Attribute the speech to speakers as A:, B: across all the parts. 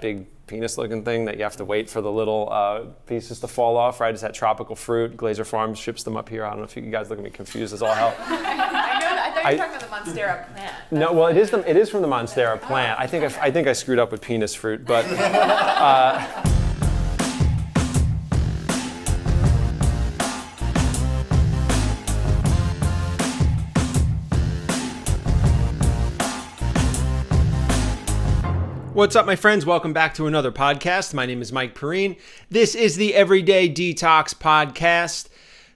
A: big penis-looking thing that you have to wait for the little pieces to fall off, right? It's that tropical fruit. Glazer Farms ships them up here. I don't know if you guys look at me confused as all hell.
B: I thought you were talking about the Monstera plant.
A: No, well, it is from the Monstera plant. I think I screwed up with penis fruit, but. What's up, my friends? Welcome back to another podcast. My name is Mike Perrine. This is the Everyday Detox podcast.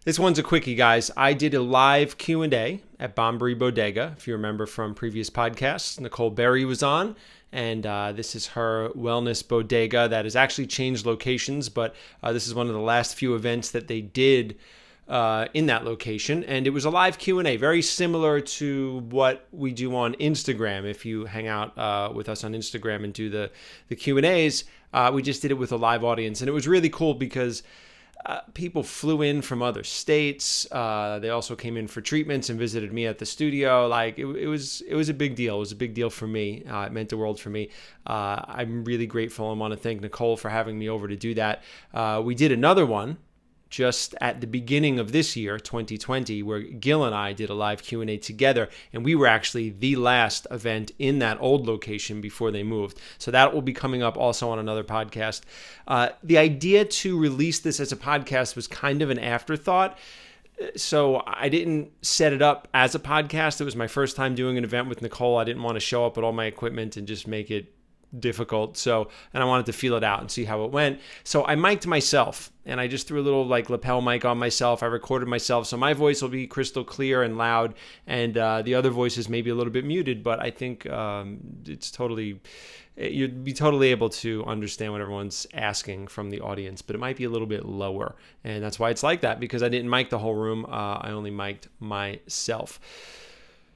A: This one's a quickie, guys. I did a live Q&A at Bonberi Bodega. If you remember from previous podcasts, Nicole Berry was on, and this is her wellness bodega that has actually changed locations, but this is one of the last few events that they did in that location, and it was a live Q&A, very similar to what we do on Instagram. If you hang out with us on Instagram and do the Q&As, we just did it with a live audience, and it was really cool because people flew in from other states. They also came in for treatments and visited me at the studio. Like it was a big deal. It was a big deal for me. It meant the world for me. I'm really grateful and want to thank Nicole for having me over to do that. We did another one just at the beginning of this year, 2020, where Gil and I did a live Q&A together, and we were actually the last event in that old location before they moved. So that will be coming up also on another podcast. The idea to release this as a podcast was kind of an afterthought. So I didn't set it up as a podcast. It was my first time doing an event with Nicole. I didn't want to show up with all my equipment and just make it difficult. And I wanted to feel it out and see how it went. So I mic'd myself, and I just threw a little lapel mic on myself. I recorded myself, so my voice will be crystal clear and loud, and the other voices may be a little bit muted, but I think you'd be totally able to understand what everyone's asking from the audience, but it might be a little bit lower, and that's why it's like that, because I didn't mic the whole room. I only mic'd myself.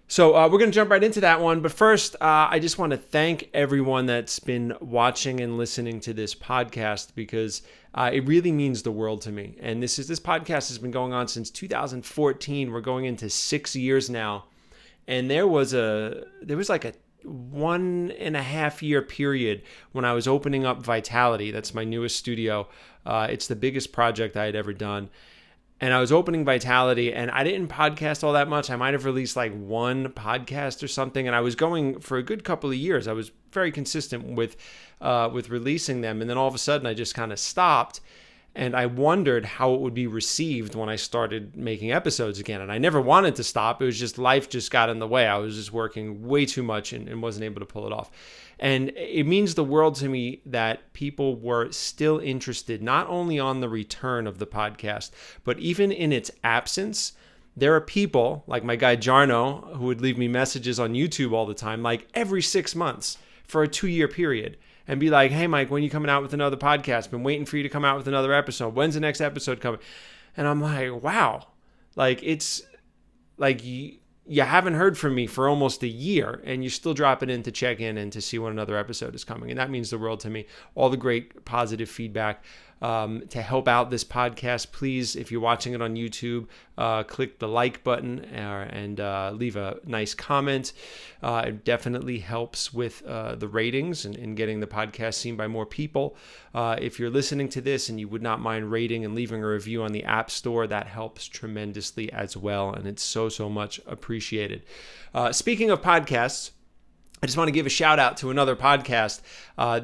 A: So we're going to jump right into that one. But first, I just want to thank everyone that's been watching and listening to this podcast, because it really means the world to me. And this podcast has been going on since 2014. We're going into 6 years now. And there was like a 1.5 year period when I was opening up Vitality. That's my newest studio. It's the biggest project I had ever done. And I was opening Vitality, and I didn't podcast all that much. I might have released like one podcast or something, and I was going for a good couple of years. I was very consistent with releasing them, and then all of a sudden I just kind of stopped, and I wondered how it would be received when I started making episodes again. And I never wanted to stop. It was just life just got in the way. I was just working way too much and wasn't able to pull it off. And it means the world to me that people were still interested, not only on the return of the podcast, but even in its absence. There are people like my guy Jarno, who would leave me messages on YouTube all the time, like every 6 months for a 2-year period, and be like, "Hey, Mike, when are you coming out with another podcast? Been waiting for you to come out with another episode. When's the next episode coming?" And I'm like, wow, like it's like you haven't heard from me for almost a year, and you're still dropping in to check in and to see when another episode is coming. And that means the world to me. All the great positive feedback. To help out this podcast, please, if you're watching it on YouTube, click the like button and leave a nice comment. It definitely helps with the ratings and getting the podcast seen by more people. If you're listening to this and you would not mind rating and leaving a review on the App Store, that helps tremendously as well, and it's so much appreciated. Speaking of podcasts, I just want to give a shout out to another podcast.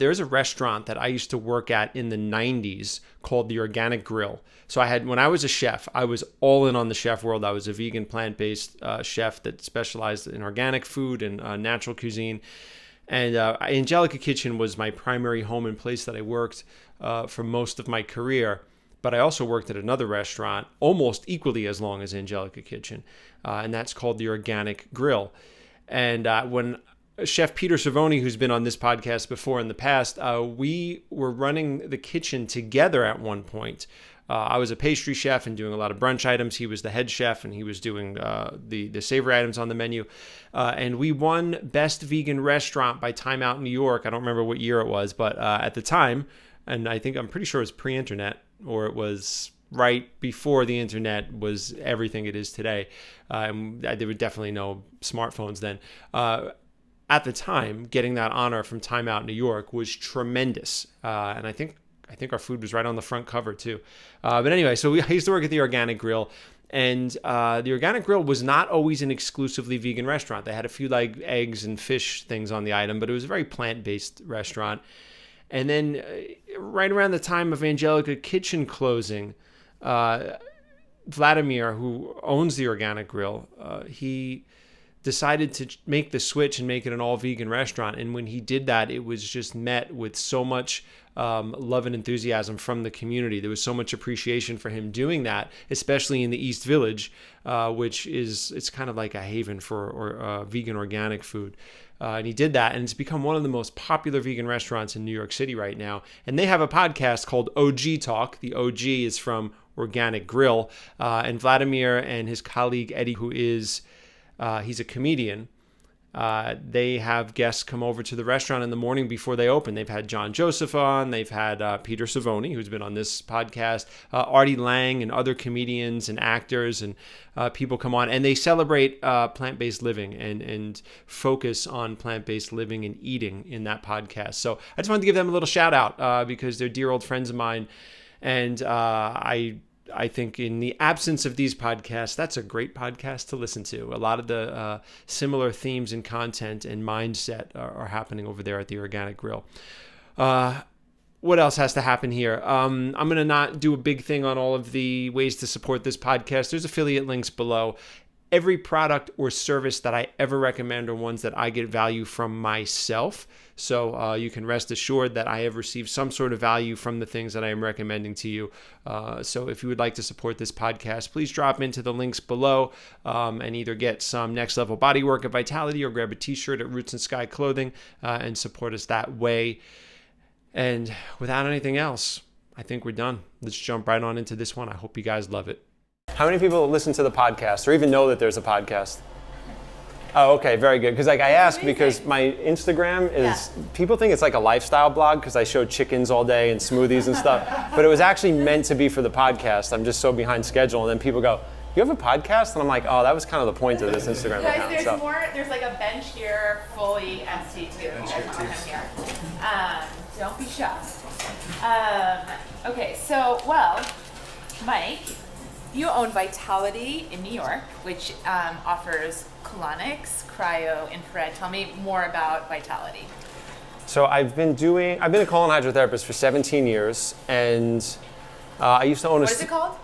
A: There's a restaurant that I used to work at in the 90s called The Organic Grill. So when I was a chef, I was all in on the chef world. I was a vegan, plant-based chef that specialized in organic food and natural cuisine. And Angelica Kitchen was my primary home and place that I worked for most of my career. But I also worked at another restaurant almost equally as long as Angelica Kitchen, and that's called The Organic Grill. And when Chef Peter Savoni, who's been on this podcast before in the past, we were running the kitchen together at one point. I was a pastry chef and doing a lot of brunch items. He was the head chef, and he was doing the savory items on the menu. And we won Best Vegan Restaurant by Time Out New York. I don't remember what year it was, but at the time, and I'm pretty sure it was pre-internet, or it was right before the internet was everything it is today. There were definitely no smartphones then. at the time, getting that honor from Time Out New York was tremendous. And I think our food was right on the front cover too. But anyway, so I used to work at the Organic Grill. And the Organic Grill was not always an exclusively vegan restaurant. They had a few like eggs and fish things on the item, but it was a very plant-based restaurant. And then right around the time of Angelica Kitchen closing, Vladimir, who owns the Organic Grill, he decided to make the switch and make it an all-vegan restaurant. And when he did that, it was just met with so much love and enthusiasm from the community. There was so much appreciation for him doing that, especially in the East Village, which it's kind of like a haven for vegan organic food. And he did that, and it's become one of the most popular vegan restaurants in New York City right now. And they have a podcast called OG Talk. The OG is from Organic Grill. And Vladimir and his colleague Eddie, who is he's a comedian. They have guests come over to the restaurant in the morning before they open. They've had John Joseph on. They've had Peter Savoni, who's been on this podcast, Artie Lang, and other comedians and actors and people come on. And they celebrate plant-based living and focus on plant-based living and eating in that podcast. So I just wanted to give them a little shout out because they're dear old friends of mine. And I think in the absence of these podcasts, that's a great podcast to listen to. A lot of the similar themes and content and mindset are happening over there at the Organic Grill. What else has to happen here? I'm going to not do a big thing on all of the ways to support this podcast. There's affiliate links below. Every product or service that I ever recommend are ones that I get value from myself. So you can rest assured that I have received some sort of value from the things that I am recommending to you. So if you would like to support this podcast, please drop into the links below and either get some next level bodywork at Vitality or grab a t-shirt at Roots and Sky Clothing and support us that way. And without anything else, I think we're done. Let's jump right on into this one. I hope you guys love it. How many people listen to the podcast or even know that there's a podcast? Oh, okay, very good. Because I ask because my Instagram is, people think it's like a lifestyle blog because I show chickens all day and smoothies and stuff. But it was actually meant to be for the podcast. I'm just so behind schedule. And then people go, you have a podcast? And I'm like, oh, that was kind of the point of this Instagram account.
B: There's like a bench here fully empty too. Here. Don't be shy. Okay, so, Mike, you own Vitality in New York, which offers colonics, cryo, infrared. Tell me more about Vitality.
A: So I've been a colon hydrotherapist for 17 years, and I used to own
B: What is it called?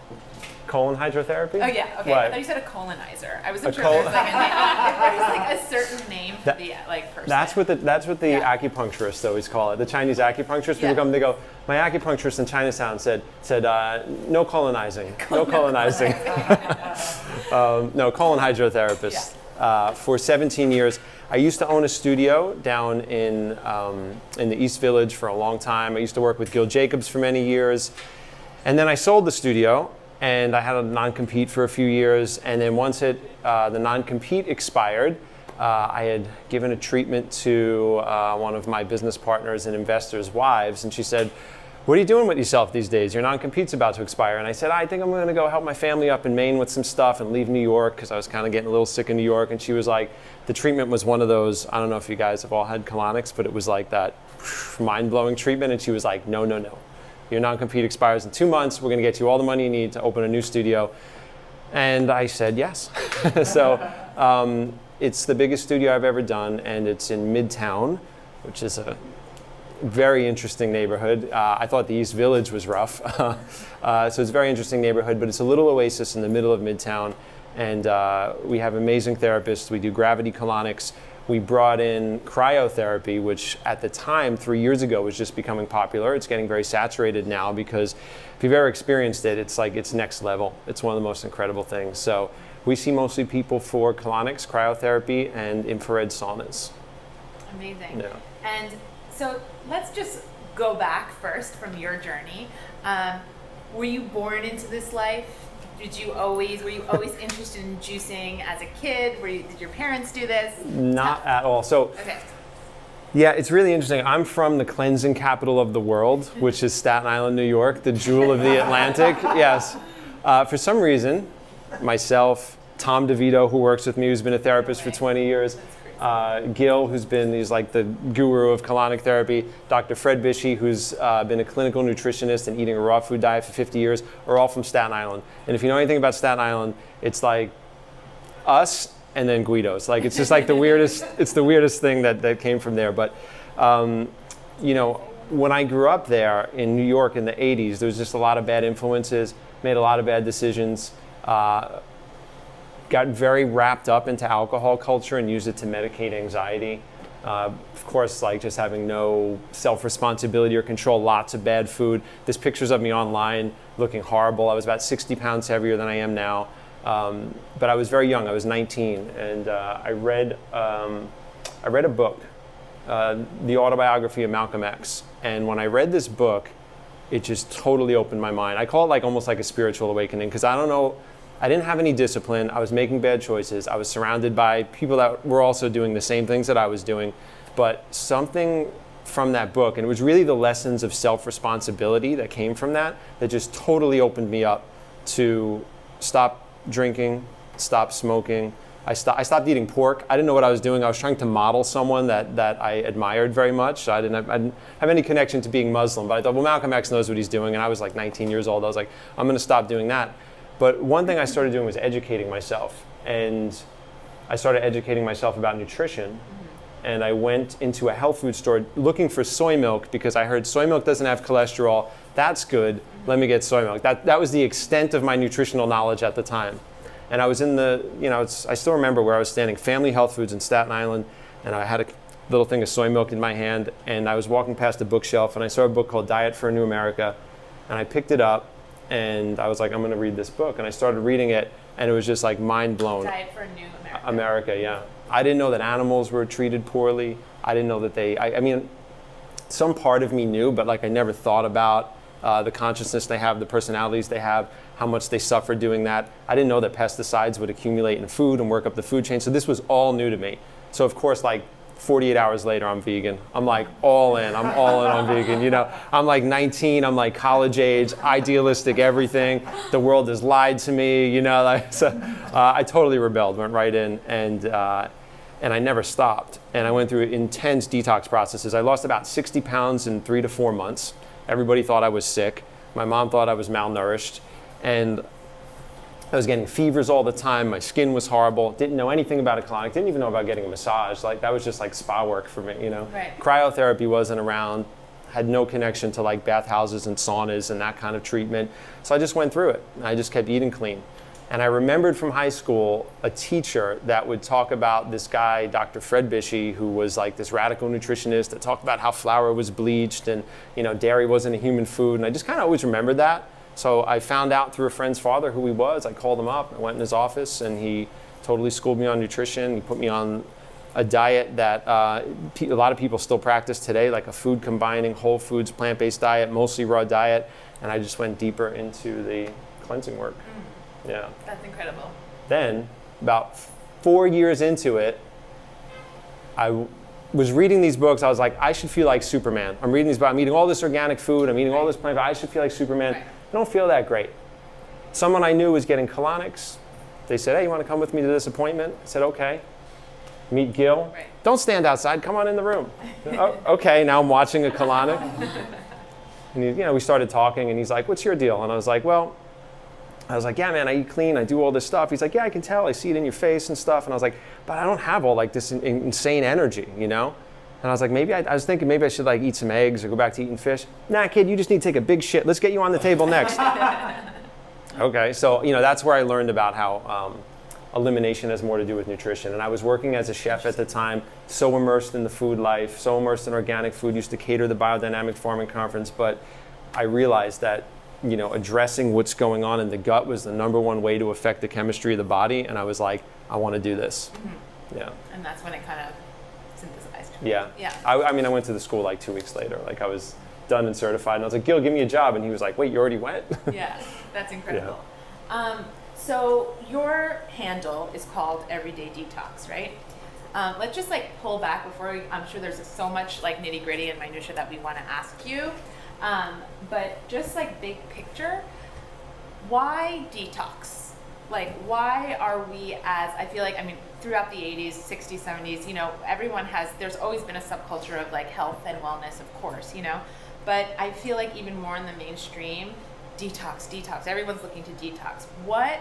A: Colon hydrotherapy?
B: Oh yeah, okay.
A: Right.
B: I thought you said a colonizer. I wasn't sure if there was like a certain name for the person.
A: That's what the acupuncturists always call it. The Chinese acupuncturist people come, they go, my acupuncturist in Chinatown said no colonizing, no colonizing. No, colon hydrotherapist. For 17 years. I used to own a studio down in the East Village for a long time. I used to work with Gil Jacobs for many years. And then I sold the studio, and I had a non-compete for a few years. And then once the non-compete expired, I had given a treatment to one of my business partners and investors' wives, and she said, what are you doing with yourself these days? Your non-compete's about to expire. And I said, I think I'm going to go help my family up in Maine with some stuff and leave New York because I was kind of getting a little sick in New York. And she was like, the treatment was one of those, I don't know if you guys have all had colonics, but it was like that mind-blowing treatment. And she was like, no. Your non-compete expires in 2 months. We're going to get you all the money you need to open a new studio. And I said yes. So it's the biggest studio I've ever done, and it's in Midtown, which is a very interesting neighborhood. I thought the East Village was rough. So it's a very interesting neighborhood, but it's a little oasis in the middle of Midtown. And we have amazing therapists. We do gravity colonics. We brought in cryotherapy, which at the time, 3 years ago, was just becoming popular. It's getting very saturated now because if you've ever experienced it, it's like it's next level. It's one of the most incredible things. So we see mostly people for colonics, cryotherapy, and infrared saunas.
B: Amazing.
A: Yeah.
B: And so let's just go back first from your journey. Were you born into this life? Were you always interested in juicing as a kid? Did your parents do this?
A: Not at all. So,
B: okay.
A: Yeah, it's really interesting. I'm from the cleansing capital of the world, which is Staten Island, New York, the jewel of the Atlantic. Yes. For some reason, myself, Tom DeVito, who works with me, who's been a therapist for 20 years, Gil, who's been, he's like the guru of colonic therapy, Dr. Fred Bishey, who's been a clinical nutritionist and eating a raw food diet for 50 years, are all from Staten Island. And if you know anything about Staten Island, it's like us and then Guido's. Like, it's just like the weirdest, it's the weirdest thing that came from there. But, you know, when I grew up there in New York in the 80s, there was just a lot of bad influences, made a lot of bad decisions, got very wrapped up into alcohol culture and used it to medicate anxiety. Of course, like just having no self-responsibility or control, lots of bad food. There's pictures of me online looking horrible. I was about 60 pounds heavier than I am now. But I was very young, I was 19, and I read a book, the autobiography of Malcolm X. And when I read this book, it just totally opened my mind. I call it like almost like a spiritual awakening, because I don't know, I didn't have any discipline. I was making bad choices. I was surrounded by people that were also doing the same things that I was doing. But something from that book, and it was really the lessons of self-responsibility that came from that just totally opened me up to stop drinking, stop smoking. I stopped eating pork. I didn't know what I was doing. I was trying to model someone that I admired very much. So I didn't have any connection to being Muslim. But I thought, well, Malcolm X knows what he's doing. And I was like 19 years old. I was like, I'm going to stop doing that. But one thing I started doing was educating myself. And I started educating myself about nutrition. And I went into a health food store looking for soy milk because I heard soy milk doesn't have cholesterol. That's good. Let me get soy milk. That was the extent of my nutritional knowledge at the time. And I was in the, you know, I still remember where I was standing, Family Health Foods in Staten Island, and I had a little thing of soy milk in my hand, and I was walking past a bookshelf, and I saw a book called Diet for a New America, and I picked it up, and I was like, I'm going to read this book, and I started reading it, and it was just like mind blown.
B: Diet for a New America.
A: America, yeah. I didn't know that animals were treated poorly. I didn't know that I mean, some part of me knew, but like I never thought about the consciousness they have, the personalities they have, how much they suffer doing that. I didn't know that pesticides would accumulate in food and work up the food chain. So this was all new to me. So of course, like 48 hours later, I'm vegan. I'm like all in. I'm all in on vegan. You know, I'm like 19. I'm like college age, idealistic, everything. The world has lied to me. You know, like, so I totally rebelled, went right in, and I never stopped. And I went through intense detox processes. I lost about 60 pounds in 3 to 4 months. Everybody thought I was sick. My mom thought I was malnourished. And I was getting fevers all the time. My skin was horrible. Didn't know anything about a colonic. Didn't even know about getting a massage. Like that was just like spa work for me, you know.
B: Right.
A: Cryotherapy wasn't around. Had no connection to like bathhouses and saunas and that kind of treatment. So I just went through it. I just kept eating clean. And I remembered from high school a teacher that would talk about this guy, Dr. Fred Bishey, who was like this radical nutritionist that talked about how flour was bleached and, you know, dairy wasn't a human food. And I just kind of always remembered that. So I found out through a friend's father who he was. I called him up. I went in his office, and he totally schooled me on nutrition. He put me on a diet that a lot of people still practice today, like a food combining whole foods, plant-based diet, mostly raw diet. And I just went deeper into the cleansing work. Yeah.
B: That's incredible.
A: Then, about 4 years into it, I was reading these books. I was like, I should feel like Superman. I'm reading these books. I'm eating all this organic food. I'm eating all this plant. I should feel like Superman.
B: Right.
A: I don't feel that great. Someone I knew was getting colonics. They said, hey, you want to come with me to this appointment? I said, okay. Meet Gil.
B: Right.
A: Don't stand outside. Come on in the room. Oh, okay, now I'm watching a colonic. And he, you know, we started talking, and he's like, what's your deal? And I was like, yeah, man, I eat clean. I do all this stuff. He's like, yeah, I can tell. I see it in your face and stuff. And I was like, but I don't have all like this insane energy, you know? And I was like, I was thinking maybe I should like eat some eggs or go back to eating fish. Nah, kid, you just need to take a big shit. Let's get you on the table next. Okay, so, you know, that's where I learned about how elimination has more to do with nutrition. And I was working as a chef at the time, so immersed in the food life, so immersed in organic food, used to cater the biodynamic farming conference. But I realized that, you know, addressing what's going on in the gut was the #1 way to affect the chemistry of the body. And I was like, I want to do this. Mm-hmm. Yeah.
B: And that's when it kind of synthesized.
A: Yeah.
B: Yeah.
A: I mean, I went to the school like 2 weeks later. Like I was done and certified, and I was like, Gil, give me a job. And he was like, wait, you already went?
B: Yeah, that's incredible. Yeah. So your handle is called Everydaydetox, right? Let's just like pull back before I'm sure there's so much like nitty gritty and minutia that we want to ask you. But just like big picture, why detox? Like, why are we I feel like, I mean, throughout the 80s, 60s, 70s, you know, there's always been a subculture of like health and wellness, of course, you know, but I feel like even more in the mainstream, detox, everyone's looking to detox. What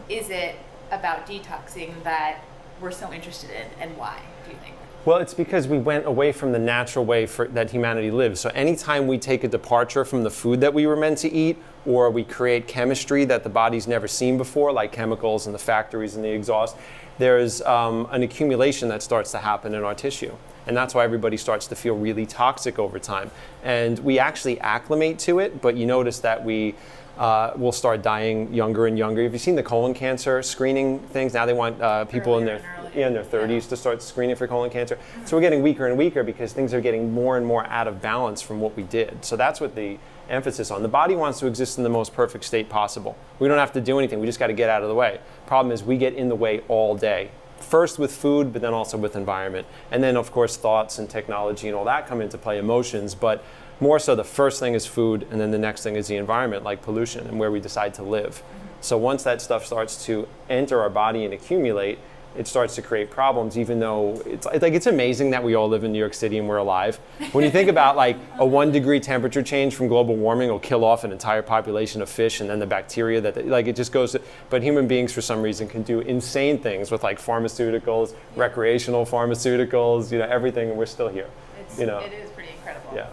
B: is it about detoxing that we're so interested in, and why, do you think?
A: Well, it's because we went away from the natural way that humanity lives. So anytime we take a departure from the food that we were meant to eat, or we create chemistry that the body's never seen before, like chemicals in the factories and the exhaust, there's an accumulation that starts to happen in our tissue. And that's why everybody starts to feel really toxic over time. And we actually acclimate to it, but you notice that we will start dying younger and younger. Have you seen the colon cancer screening things? Now they want people in their 30s to start screening for colon cancer. So we're getting weaker and weaker because things are getting more and more out of balance from what we did. So that's what the emphasis on. The body wants to exist in the most perfect state possible. We don't have to do anything. We just got to get out of the way. Problem is we get in the way all day. First with food, but then also with environment. And then of course thoughts and technology and all that come into play, emotions, but more so the first thing is food, and then the next thing is the environment, like pollution and where we decide to live. So once that stuff starts to enter our body and accumulate, it starts to create problems, even though it's amazing that we all live in New York City and we're alive. When you think about like a 1 degree temperature change from global warming will kill off an entire population of fish, and then the bacteria it just goes to, but human beings for some reason can do insane things with like pharmaceuticals, recreational pharmaceuticals, everything, and we're still here.
B: It is pretty incredible.
A: Yeah.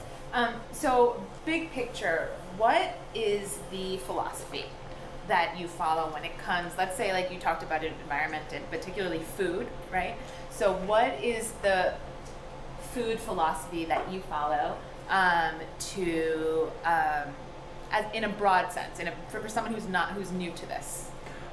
B: So big picture, what is the philosophy that you follow when it comes, let's say like you talked about environment and particularly food, right? So what is the food philosophy that you follow in a broad sense, for someone who's new to this?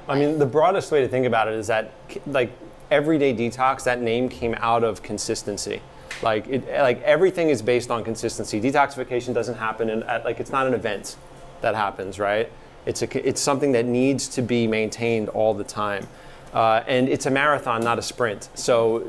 A: I mean, the broadest way to think about it is that like Everydaydetox, that name came out of consistency. Like everything is based on consistency. Detoxification doesn't happen it's not an event that happens, right? It's something that needs to be maintained all the time. And it's a marathon, not a sprint. So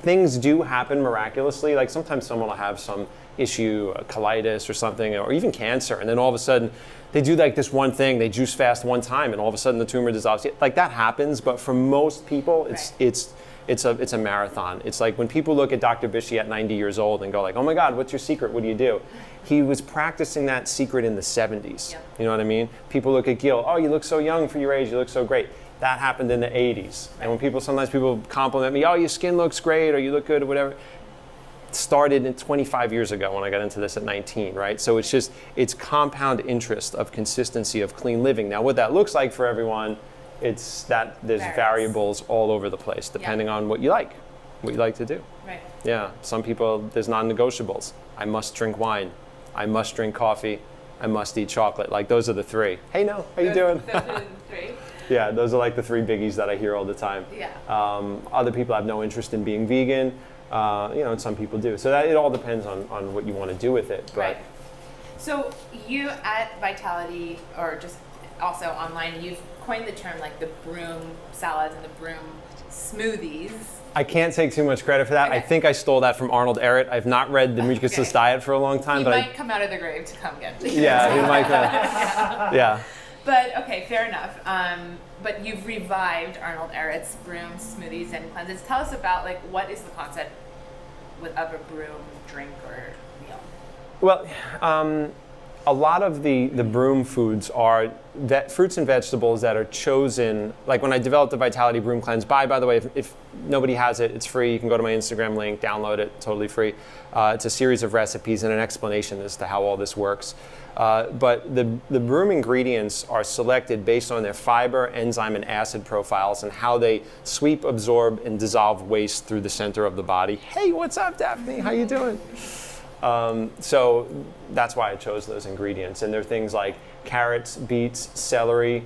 A: things do happen miraculously. Like sometimes someone will have some issue, colitis or something, or even cancer, and then all of a sudden they do like this one thing, they juice fast one time, and all of a sudden the tumor dissolves. Like that happens, but for most people, it's a marathon. It's like when people look at Dr. Bishy at 90 years old and go like, oh my God, what's your secret? What do you do? He was practicing that secret in the 70s. Yep. You know what I mean? People look at Gil, oh, you look so young for your age, you look so great. That happened in the 80s. Right. And when sometimes people compliment me, oh, your skin looks great, or you look good, or whatever. It started 25 years ago when I got into this at 19, right? So it's compound interest of consistency of clean living. Now, what that looks like for everyone, it's that there's variables all over the place, depending on what you like to do.
B: Right.
A: Yeah, some people, there's non-negotiables. I must drink wine. I must drink coffee. I must eat chocolate. Like those are the three. Hey, no, how you doing?
B: Those are the three.
A: Yeah, those are like the three biggies that I hear all the time.
B: Yeah.
A: Other people have no interest in being vegan, and some people do. So it all depends on what you want to do with it. But.
B: Right. So you at Vitality, or just also online, you've coined the term like the broom salads and the broom smoothies.
A: I can't take too much credit for that. Okay. I think I stole that from Arnold Ehret. I've not read the Mucusless Diet for a long time.
B: He
A: but
B: might come out of the grave to come get me.
A: Yeah, he might. Yeah.
B: But okay, fair enough. But you've revived Arnold Ehret's broom smoothies and cleanses. Tell us about like what is the concept of a broom drink or meal?
A: Well, a lot of the broom foods are fruits and vegetables that are chosen. Like when I developed the Vitality Broom Cleanse, by the way, if nobody has it, it's free. You can go to my Instagram link, download it, totally free. It's a series of recipes and an explanation as to how all this works. But the broom ingredients are selected based on their fiber, enzyme, and acid profiles and how they sweep, absorb, and dissolve waste through the center of the body. Hey, what's up, Daphne? How you doing? So that's why I chose those ingredients. And they're things like carrots, beets, celery,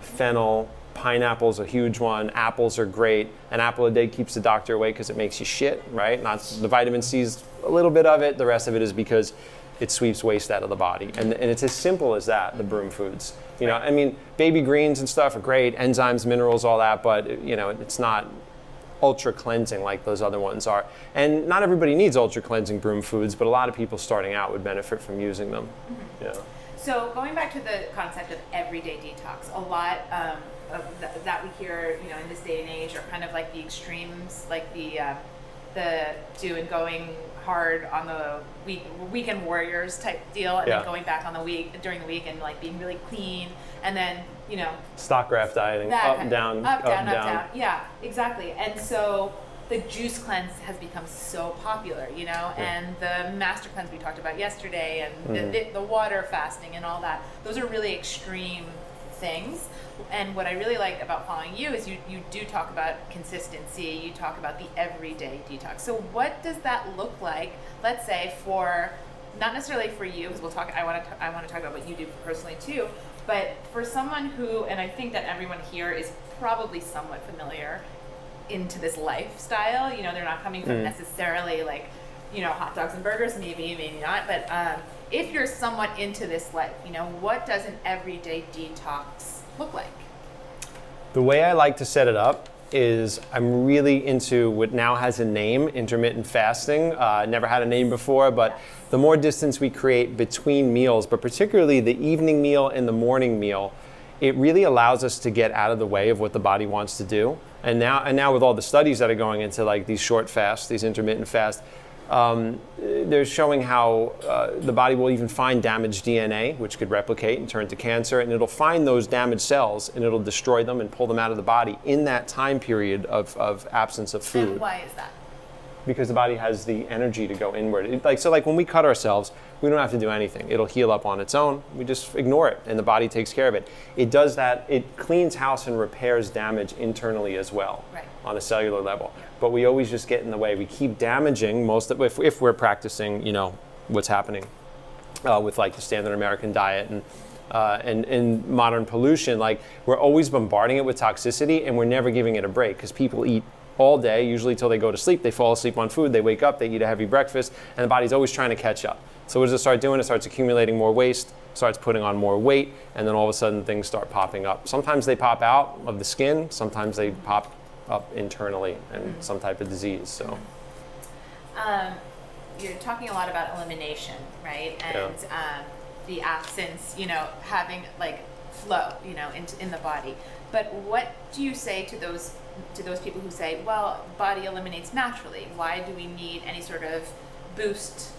A: fennel, pineapple's a huge one, apples are great. An apple a day keeps the doctor away because it makes you shit, right? Not the vitamin C's, a little bit of it. The rest of it is because it sweeps waste out of the body. And it's as simple as that, the broom foods. I mean, baby greens and stuff are great, enzymes, minerals, all that, but it's not ultra cleansing like those other ones are. And not everybody needs ultra cleansing broom foods, but a lot of people starting out would benefit from using them. Yeah.
B: So going back to the concept of everyday detox, a lot that we hear, in this day and age are kind of like the extremes, like the going hard on the weekend warriors type deal, and then going back on during the week and like being really clean, and then
A: stock graph dieting, up down.
B: Yeah, exactly. And so the juice cleanse has become so popular, and the master cleanse we talked about yesterday, and the water fasting and all that. Those are really extreme things. And what I really like about following you is you do talk about consistency. You talk about the everyday detox. So what does that look like? Let's say not necessarily for you, because I want to talk about what you do personally too. But for someone who, and I think that everyone here is probably somewhat familiar into this lifestyle. They're not coming from necessarily like, hot dogs and burgers, maybe not. But if you're somewhat into this life, what does an everyday detox look like?
A: The way I like to set it up is I'm really into what now has a name, intermittent fasting. Never had a name before, but the more distance we create between meals, but particularly the evening meal and the morning meal, it really allows us to get out of the way of what the body wants to do. And now with all the studies that are going into like these short fasts, these intermittent fasts, they're showing how the body will even find damaged DNA, which could replicate and turn to cancer, and it'll find those damaged cells and it'll destroy them and pull them out of the body in that time period of absence of food.
B: And why is that?
A: Because the body has the energy to go inward. Like when we cut ourselves, we don't have to do anything. It'll heal up on its own. We just ignore it, and the body takes care of it. It does that. It cleans house and repairs damage internally as well, on a cellular level. But we always just get in the way. We keep damaging if we're practicing, what's happening with like the standard American diet and modern pollution. Like we're always bombarding it with toxicity, and we're never giving it a break because people eat all day, usually till they go to sleep. They fall asleep on food, they wake up, they eat a heavy breakfast, and the body's always trying to catch up. So what does it start doing? It starts accumulating more waste, starts putting on more weight, and then all of a sudden things start popping up. Sometimes they pop out of the skin, sometimes they pop up internally and some type of disease. So
B: you're talking a lot about elimination, right? And the absence, having like flow, in the body. But what do you say to those people who say, well, body eliminates naturally? Why do we need any sort of boost,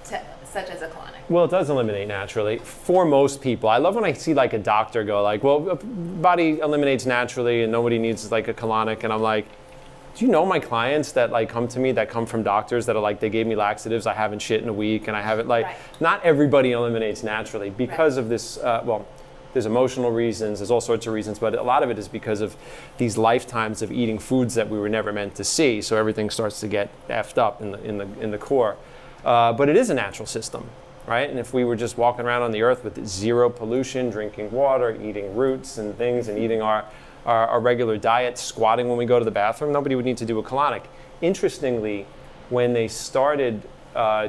B: such as a colonic?
A: Well, it does eliminate naturally for most people. I love when I see like a doctor go like, well, body eliminates naturally and nobody needs like a colonic. And I'm like, do you know my clients that like come to me that come from doctors that are like, they gave me laxatives, I haven't shit in a week, and I haven't not everybody eliminates naturally because of this, there's emotional reasons, there's all sorts of reasons, but a lot of it is because of these lifetimes of eating foods that we were never meant to see. So everything starts to get effed up in the core. But it is a natural system, right? And if we were just walking around on the earth with zero pollution, drinking water, eating roots and things, and eating our regular diet, squatting when we go to the bathroom, nobody would need to do a colonic. Interestingly, when they started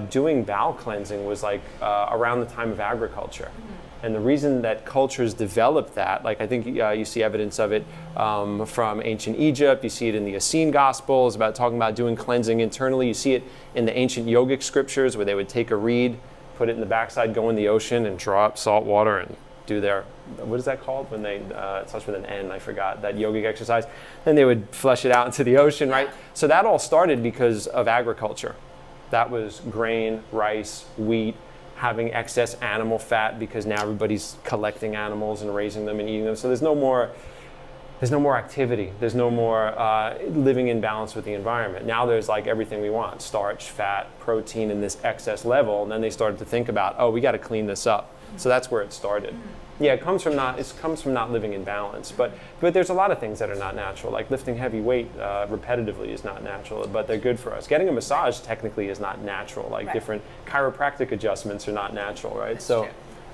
A: doing bowel cleansing was like around the time of agriculture. And the reason that cultures developed that, like I think you see evidence of it from ancient Egypt, you see it in the Essene Gospels about talking about doing cleansing internally. You see it in the ancient yogic scriptures where they would take a reed, put it in the backside, go in the ocean and draw up salt water and do their, what is that called when they, it starts with an N, I forgot, that yogic exercise. Then they would flush it out into the ocean, right? So that all started because of agriculture. That was grain, rice, wheat, having excess animal fat because now everybody's collecting animals and raising them and eating them. So there's no more activity. There's no more living in balance with the environment. Now there's like everything we want, starch, fat, protein in this excess level. And then they started to think about, oh, we got to clean this up. So that's where it started. Yeah, it comes from not living in balance. But there's a lot of things that are not natural, like lifting heavy weight repetitively is not natural, but they're good for us. Getting a massage technically is not natural, like different chiropractic adjustments are not natural, right?
B: That's
A: so,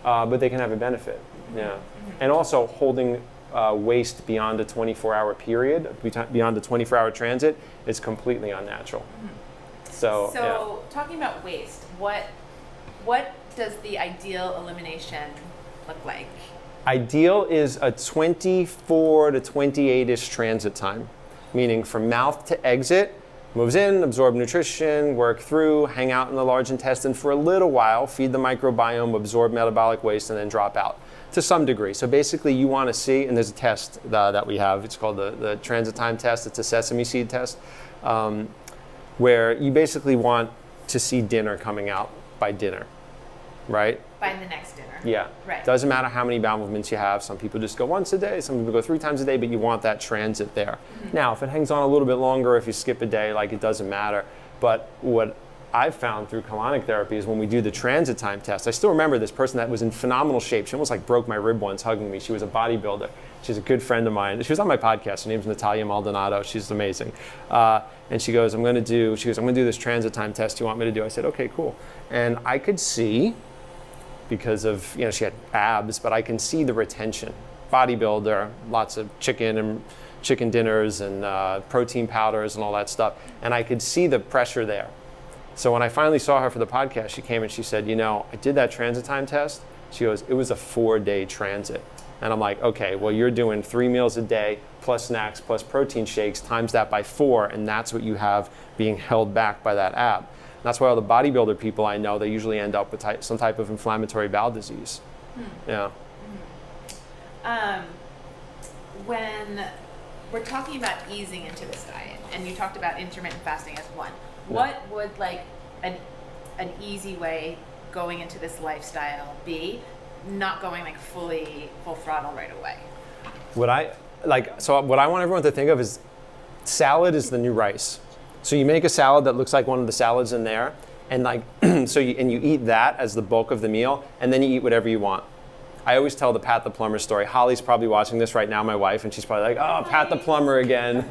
A: but they can have a benefit, yeah. And also holding waste beyond a 24-hour period, beyond a 24-hour transit, is completely unnatural. So
B: talking about waste, what does the ideal elimination look like?
A: Ideal is a 24 to 28-ish transit time. meaning from mouth to exit, moves in, absorb nutrition, work through, hang out in the large intestine for a little while, feed the microbiome, absorb metabolic waste, and then drop out to some degree. So basically you want to see, and there's a test that we have, it's called the transit time test, it's a sesame seed test, where you basically want to see dinner coming out by dinner, right?
B: By the next dinner.
A: Yeah.
B: Right.
A: Doesn't matter how many bowel movements you have. Some people just go once a day, some people go 3 times a day, but you want that transit there. Now, if it hangs on a little bit longer, if you skip a day, like it doesn't matter. But what I've found through colonic therapy is when we do the transit time test, I still remember this person that was in phenomenal shape. She almost like broke my rib once hugging me. She was a bodybuilder. She's a good friend of mine. She was on my podcast. Her name's Natalia Maldonado. She's amazing. And she goes, I'm going to do this transit time test you want me to do. I said, okay, cool. And I could see, because of, she had abs, but I can see the retention. Bodybuilder, lots of chicken dinners and protein powders and all that stuff. And I could see the pressure there. So when I finally saw her for the podcast, she came and she said, I did that transit time test. She goes, it was a 4-day transit. And I'm like, okay, well, you're doing 3 meals a day plus snacks plus protein shakes, times that by 4, and that's what you have being held back by that ab. And that's why all the bodybuilder people I know, they usually end up with some type of inflammatory bowel disease. Yeah.
B: When we're talking about easing into this diet, and you talked about intermittent fasting as one, what would like an easy way going into this lifestyle be? Not going like full throttle right away.
A: What I want everyone to think of is salad is the new rice. So you make a salad that looks like one of the salads in there, and you eat that as the bulk of the meal, and then you eat whatever you want. I always tell the Pat the Plumber story. Holly's probably watching this right now, my wife, and she's probably like, oh, Pat the Plumber again.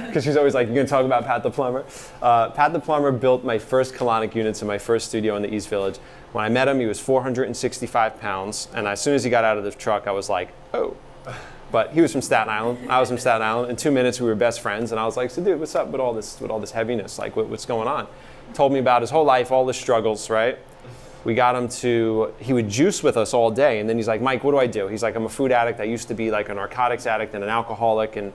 A: Because she's always like, you're going to talk about Pat the Plumber? Pat the Plumber built my first colonic units in my first studio in the East Village. When I met him, he was 465 pounds, and as soon as he got out of the truck, I was like, oh. But he was from Staten Island. I was from Staten Island. In 2 minutes, we were best friends, and I was like, so dude, what's up with all this heaviness? Like, what's going on? Told me about his whole life, all the struggles, right? We got him he would juice with us all day, and then he's like, Mike, what do I do? He's like, I'm a food addict. I used to be like a narcotics addict and an alcoholic, and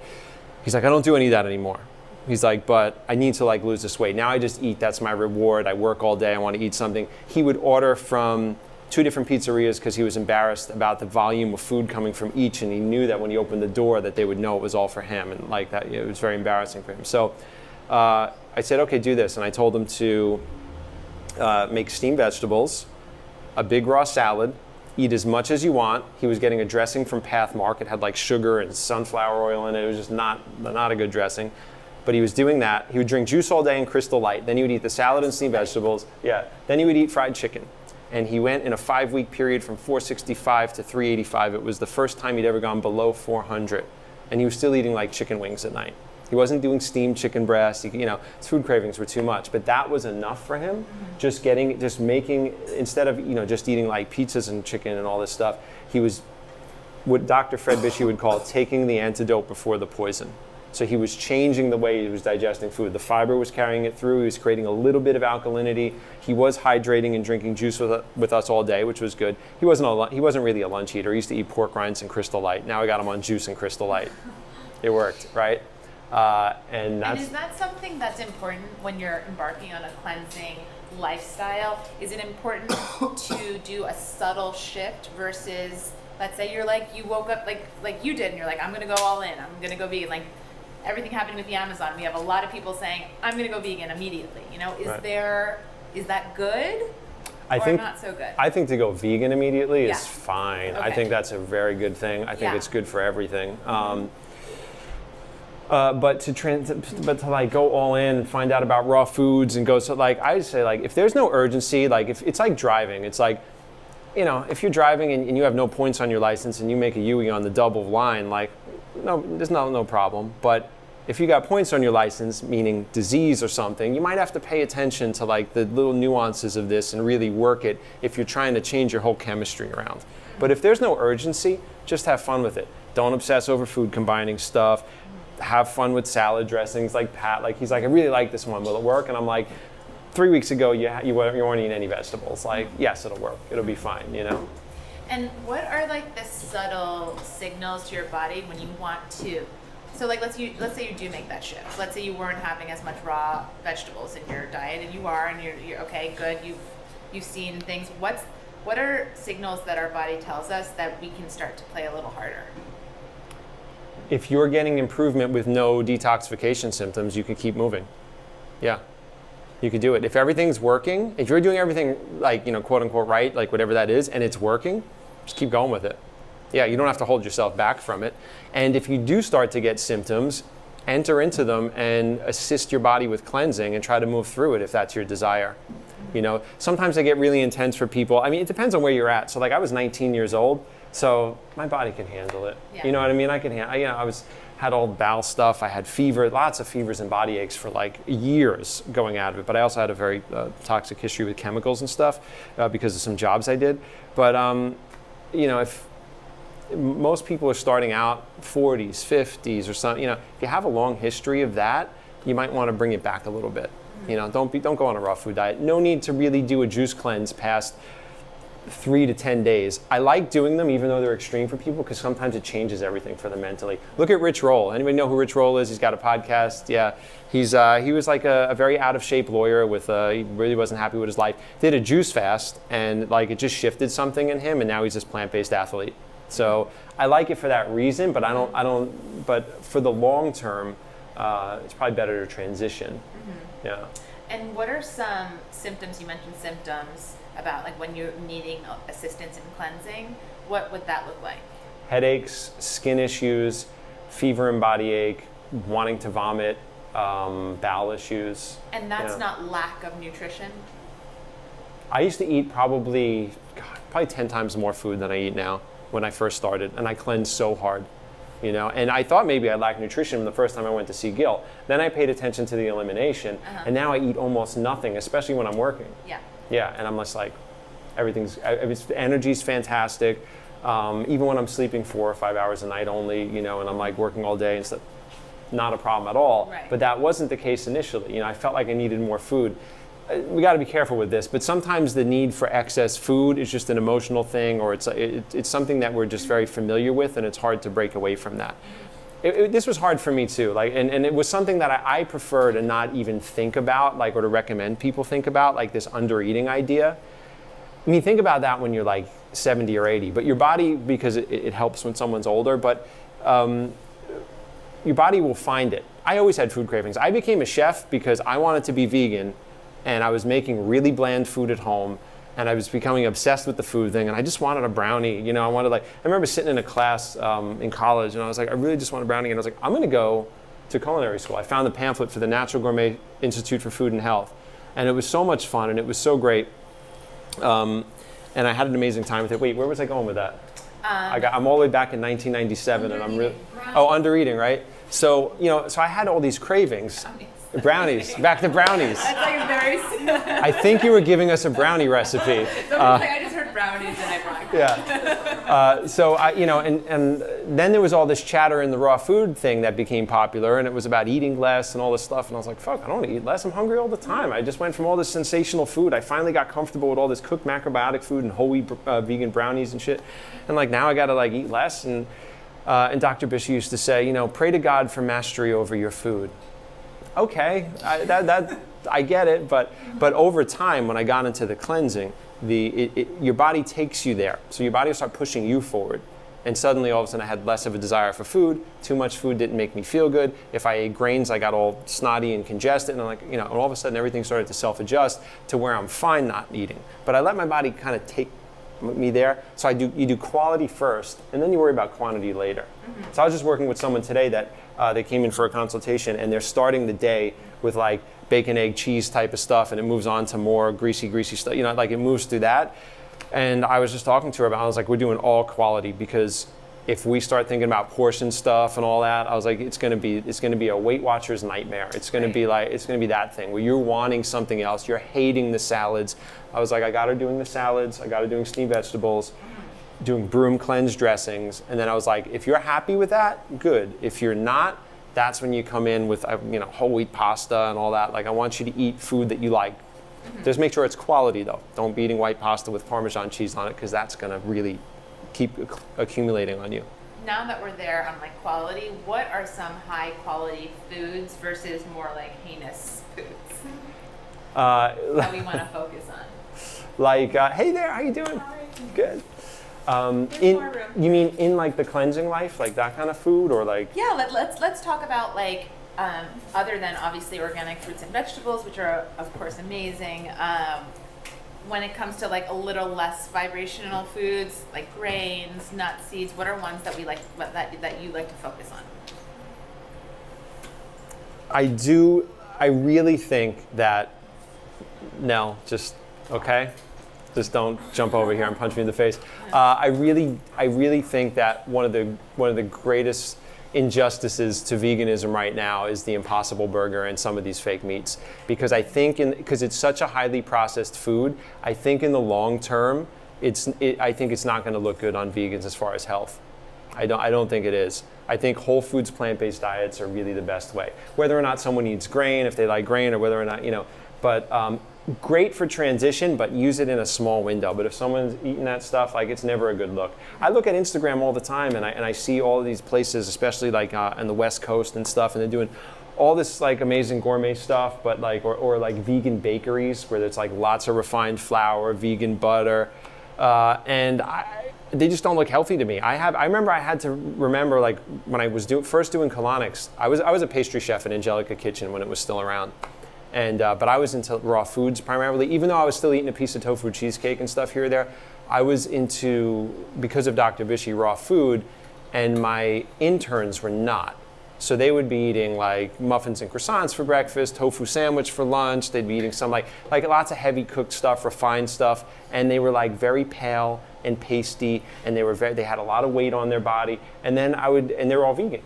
A: he's like, I don't do any of that anymore. He's like, but I need to like lose this weight. Now I just eat, that's my reward. I work all day, I want to eat something. He would order from 2 different pizzerias because he was embarrassed about the volume of food coming from each, and he knew that when he opened the door that they would know it was all for him, and like that, it was very embarrassing for him. So I said, okay, do this, and I told him to make steamed vegetables, a big raw salad, eat as much as you want. He was getting a dressing from Pathmark. It had like sugar and sunflower oil in it. It was just not a good dressing. But he was doing that. He would drink juice all day and Crystal Light. Then he would eat the salad and steamed vegetables. Yeah. Then he would eat fried chicken. And he went in a 5-week period from 465 to 385. It was the first time he'd ever gone below 400. And he was still eating like chicken wings at night. He wasn't doing steamed chicken breast. His food cravings were too much, but that was enough for him. Just making, instead of, just eating like pizzas and chicken and all this stuff, he was what Dr. Fred Bishy would call taking the antidote before the poison. So he was changing the way he was digesting food. The fiber was carrying it through. He was creating a little bit of alkalinity. He was hydrating and drinking juice with us all day, which was good. He wasn't really a lunch eater. He used to eat pork rinds and Crystal Light. Now I got him on juice and Crystal Light. It worked, right? And
B: is that something that's important when you're embarking on a cleansing lifestyle? Is it important to do a subtle shift versus, let's say you woke up like you did and you're like, I'm gonna go all in, I'm gonna go vegan, like everything happening with the Amazon. We have a lot of people saying, I'm gonna go vegan immediately. Is that good? I think not so good.
A: I think to go vegan immediately is fine. Okay. I think that's a very good thing. I think it's good for everything. But to like go all in and find out about raw foods and go, so like I say, like if there's no urgency, like if it's like driving, it's like, if you're driving and you have no points on your license and you make a UE on the double line, like no, there's no problem. But if you got points on your license, meaning disease or something, you might have to pay attention to like the little nuances of this and really work it if you're trying to change your whole chemistry around. But if there's no urgency, just have fun with it. Don't obsess over food combining stuff. Have fun with salad dressings. Like Pat, like he's like, I really like this one. Will it work? And I'm like, 3 weeks ago you weren't eating any vegetables. Like, yes, it'll work. It'll be fine.
B: And what are like the subtle signals to your body when you want to So like let's say you do make that shift. Let's say you weren't having as much raw vegetables in your diet, and you are, and you're okay, good. You've seen things. What are signals that our body tells us that we can start to play a little harder?
A: If you're getting improvement with no detoxification symptoms, you can keep moving. Yeah, you could do it. If everything's working, if you're doing everything like, quote unquote right, like whatever that is, and it's working, just keep going with it. Yeah, you don't have to hold yourself back from it. And if you do start to get symptoms, enter into them and assist your body with cleansing and try to move through it if that's your desire. Sometimes they get really intense for people. I mean, it depends on where you're at. So like I was 19 years old, so my body can handle it.
B: Yeah.
A: You know what I mean? I can handle. Had old bowel stuff. I had fever, lots of fevers and body aches for like years going out of it. But I also had a very toxic history with chemicals and stuff because of some jobs I did. But if most people are starting out 40s, 50s or something, if you have a long history of that, you might want to bring it back a little bit. Don't go on a raw food diet. No need to really do a juice cleanse past 3 to 10 days. I like doing them even though they're extreme for people because sometimes it changes everything for them mentally. Look at Rich Roll. Anybody know who Rich Roll is? He's got a podcast. Yeah, he was like a very out of shape lawyer with he really wasn't happy with his life. Did a juice fast and like it just shifted something in him and now he's this plant-based athlete. So I like it for that reason, but I don't. But for the long term, it's probably better to transition. Mm-hmm. Yeah.
B: And what are some symptoms? You mentioned symptoms about like when you're needing assistance in cleansing. What would that look like?
A: Headaches, skin issues, fever and body ache, wanting to vomit, bowel issues.
B: And that's not lack of nutrition?
A: I used to eat probably 10 times more food than I eat now when I first started, and I cleansed so hard. And I thought maybe I lacked nutrition the first time I went to see Gil. Then I paid attention to the elimination, and now I eat almost nothing, especially when I'm working.
B: Yeah.
A: Yeah, and I'm just like, energy's fantastic. Even when I'm sleeping 4 or 5 hours a night only, and I'm like working all day and stuff, not a problem at all.
B: Right.
A: But that wasn't the case initially. I felt like I needed more food. We got to be careful with this, but sometimes the need for excess food is just an emotional thing, or it's something that we're just very familiar with, and it's hard to break away from that. This was hard for me too, and it was something that I prefer to not even think about, or to recommend people think about, like this undereating idea. I mean, think about that when you're like 70 or 80, but your body, because it helps when someone's older, but your body will find it. I always had food cravings. I became a chef because I wanted to be vegan, and I was making really bland food at home, and I was becoming obsessed with the food thing, and I just wanted a brownie. I remember sitting in a class in college, and I was like, I really just want a brownie, and I was like, I'm gonna go to culinary school. I found the pamphlet for the Natural Gourmet Institute for Food and Health, and it was so much fun, and it was so great, and I had an amazing time with it. Wait, where was I going with that? I'm all the way back in 1997, and I'm really, undereating, right? So, so I had all these cravings. Brownies. Back to brownies.
B: That's like very.
A: I think you were giving us a brownie recipe.
B: I just heard brownies and I brought.
A: Yeah. So and then there was all this chatter in the raw food thing that became popular, and it was about eating less and all this stuff. And I was like, fuck, I don't want to eat less. I'm hungry all the time. I just went from all this sensational food. I finally got comfortable with all this cooked macrobiotic food and whole wheat vegan brownies and shit. And now I got to eat less. And Dr. Bishop used to say, pray to God for mastery over your food. Okay, I get it, but over time, when I got into the cleansing, your body takes you there. So your body will start pushing you forward. And suddenly, all of a sudden, I had less of a desire for food. Too much food didn't make me feel good. If I ate grains, I got all snotty and congested. And and all of a sudden, everything started to self-adjust to where I'm fine not eating. But I let my body kind of take me there. So you do quality first, and then you worry about quantity later. Mm-hmm. So I was just working with someone today that they came in for a consultation, and they're starting the day with bacon, egg, cheese type of stuff, and it moves on to more greasy stuff. It moves through that. And I was just talking to her about, I was like, we're doing all quality, because if we start thinking about portion stuff and all that, I was like, it's gonna be a Weight Watchers nightmare. It's gonna be that thing where you're wanting something else. You're hating the salads. I was like, I got her doing the salads. I got her doing steamed vegetables, doing broom cleanse dressings. And then I was like, if you're happy with that, good. If you're not, that's when you come in with whole wheat pasta and all that. I want you to eat food that you like. Mm-hmm. Just make sure it's quality though. Don't be eating white pasta with Parmesan cheese on it, because that's gonna really keep accumulating on you.
B: now that we're there on like quality, what are some high quality foods versus more like heinous foods that we want to focus on?
A: Like, hey there, how you doing? Good. You mean in like the cleansing life, like that kind of food, or like?
B: Yeah, let's talk about like other than obviously organic fruits and vegetables, which are of course amazing. When it comes to like a little less vibrational foods like grains, nuts, seeds, what are ones that we like that you like to focus on?
A: I really think that. No, just okay. Just don't jump over here and punch me in the face. I really think that one of the greatest injustices to veganism right now is the Impossible Burger and some of these fake meats, because I think because it's such a highly processed food, I think in the long term I think it's not going to look good on vegans as far as health. I don't think it is. I think whole foods, plant-based diets are really the best way. Whether or not someone eats grain, if they like grain, or whether or not but. Great for transition, but use it in a small window. But if someone's eating that stuff, like, it's never a good look. I look at Instagram all the time, and I see all of these places, especially like on the West Coast and stuff, and they're doing all this like amazing gourmet stuff, but like or like vegan bakeries where there's like lots of refined flour, vegan butter, and they just don't look healthy to me. I remember I had to remember, like, when I was first doing colonics, I was a pastry chef at Angelica Kitchen when it was still around. And but I was into raw foods primarily, even though I was still eating a piece of tofu cheesecake and stuff here or there. I was into, because of Dr. Vichy, raw food, and my interns were not. So they would be eating like muffins and croissants for breakfast, tofu sandwich for lunch. They'd be eating some like lots of heavy cooked stuff, refined stuff, and they were like very pale and pasty, and they had a lot of weight on their body. And then and they were all vegan.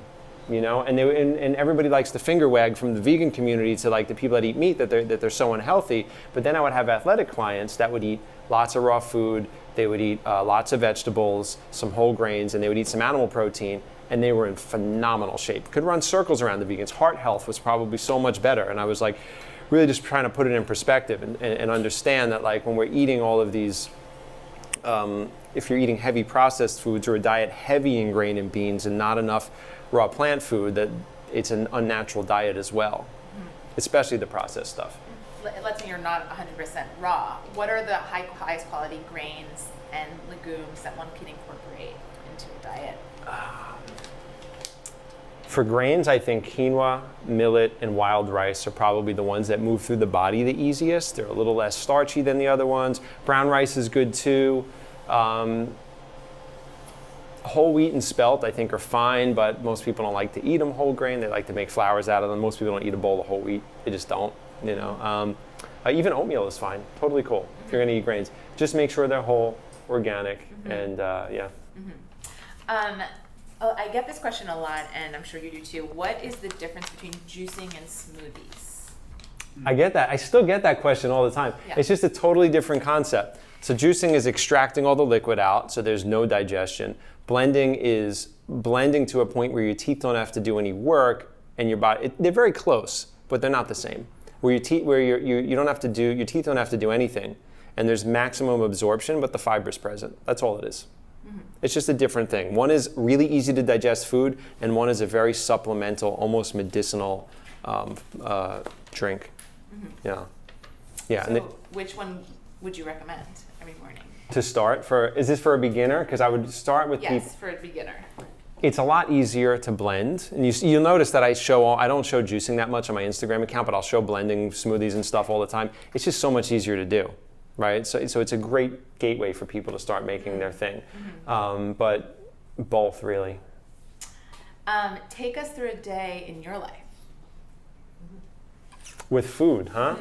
A: And and everybody likes to finger wag from the vegan community to like the people that eat meat that they're so unhealthy. But then I would have athletic clients that would eat lots of raw food. They would eat lots of vegetables, some whole grains, and they would eat some animal protein. And they were in phenomenal shape. Could run circles around the vegans. Heart health was probably so much better. And I was like, really just trying to put it in perspective and understand that, like, when we're eating all of these, if you're eating heavy processed foods or a diet heavy in grain and beans and not enough raw plant food, that it's an unnatural diet as well, especially the processed stuff.
B: Let's say you're not 100% raw. What are the highest quality grains and legumes that one can incorporate into a diet?
A: For grains, I think quinoa, millet, and wild rice are probably the ones that move through the body the easiest. They're a little less starchy than the other ones. Brown rice is good too. Whole wheat and spelt, I think, are fine, but most people don't like to eat them whole grain. They like to make flours out of them. Most people don't eat a bowl of whole wheat. They just don't, Even oatmeal is fine. Totally cool if you're going to eat grains. Just make sure they're whole, organic, and yeah.
B: I get this question a lot, and I'm sure you do too. What is the difference between juicing and smoothies?
A: I get that. I still get that question all the time. Yeah. It's just a totally different concept. So juicing is extracting all the liquid out, so there's no digestion. Blending is blending to a point where your teeth don't have to do any work, and your body, they're very close, but they're not the same. Where your teeth, you don't have to do, your teeth don't have to do anything, and there's maximum absorption, but the fiber's present. That's all it is. It's just a different thing. One is really easy to digest food, and one is a very supplemental, almost medicinal drink. Yeah.
B: So which one would you recommend every morning?
A: To start is this for a beginner? Because I would start with
B: Yes, for a beginner.
A: It's a lot easier to blend, and you'll notice that I don't show juicing that much on my Instagram account, but I'll show blending smoothies and stuff all the time. It's just so much easier to do, right? So it's a great gateway for people to start making their thing, but both really.
B: Take us through a day in your life.
A: With food, huh?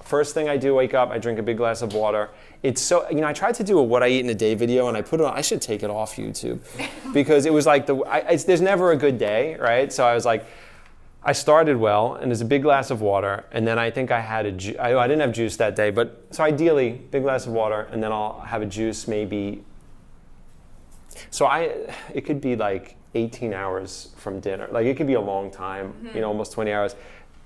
A: First thing I do, wake up, I drink a big glass of water. It's so, I tried to do a what I eat in a day video, and I put it on, I should take it off YouTube, because it was like, there's never a good day, right? So I was like, I started well, and there's a big glass of water, and then I think I had I didn't have juice that day, but so ideally, big glass of water, and then I'll have a juice maybe, it could be like 18 hours from dinner. Like, it could be a long time, almost 20 hours.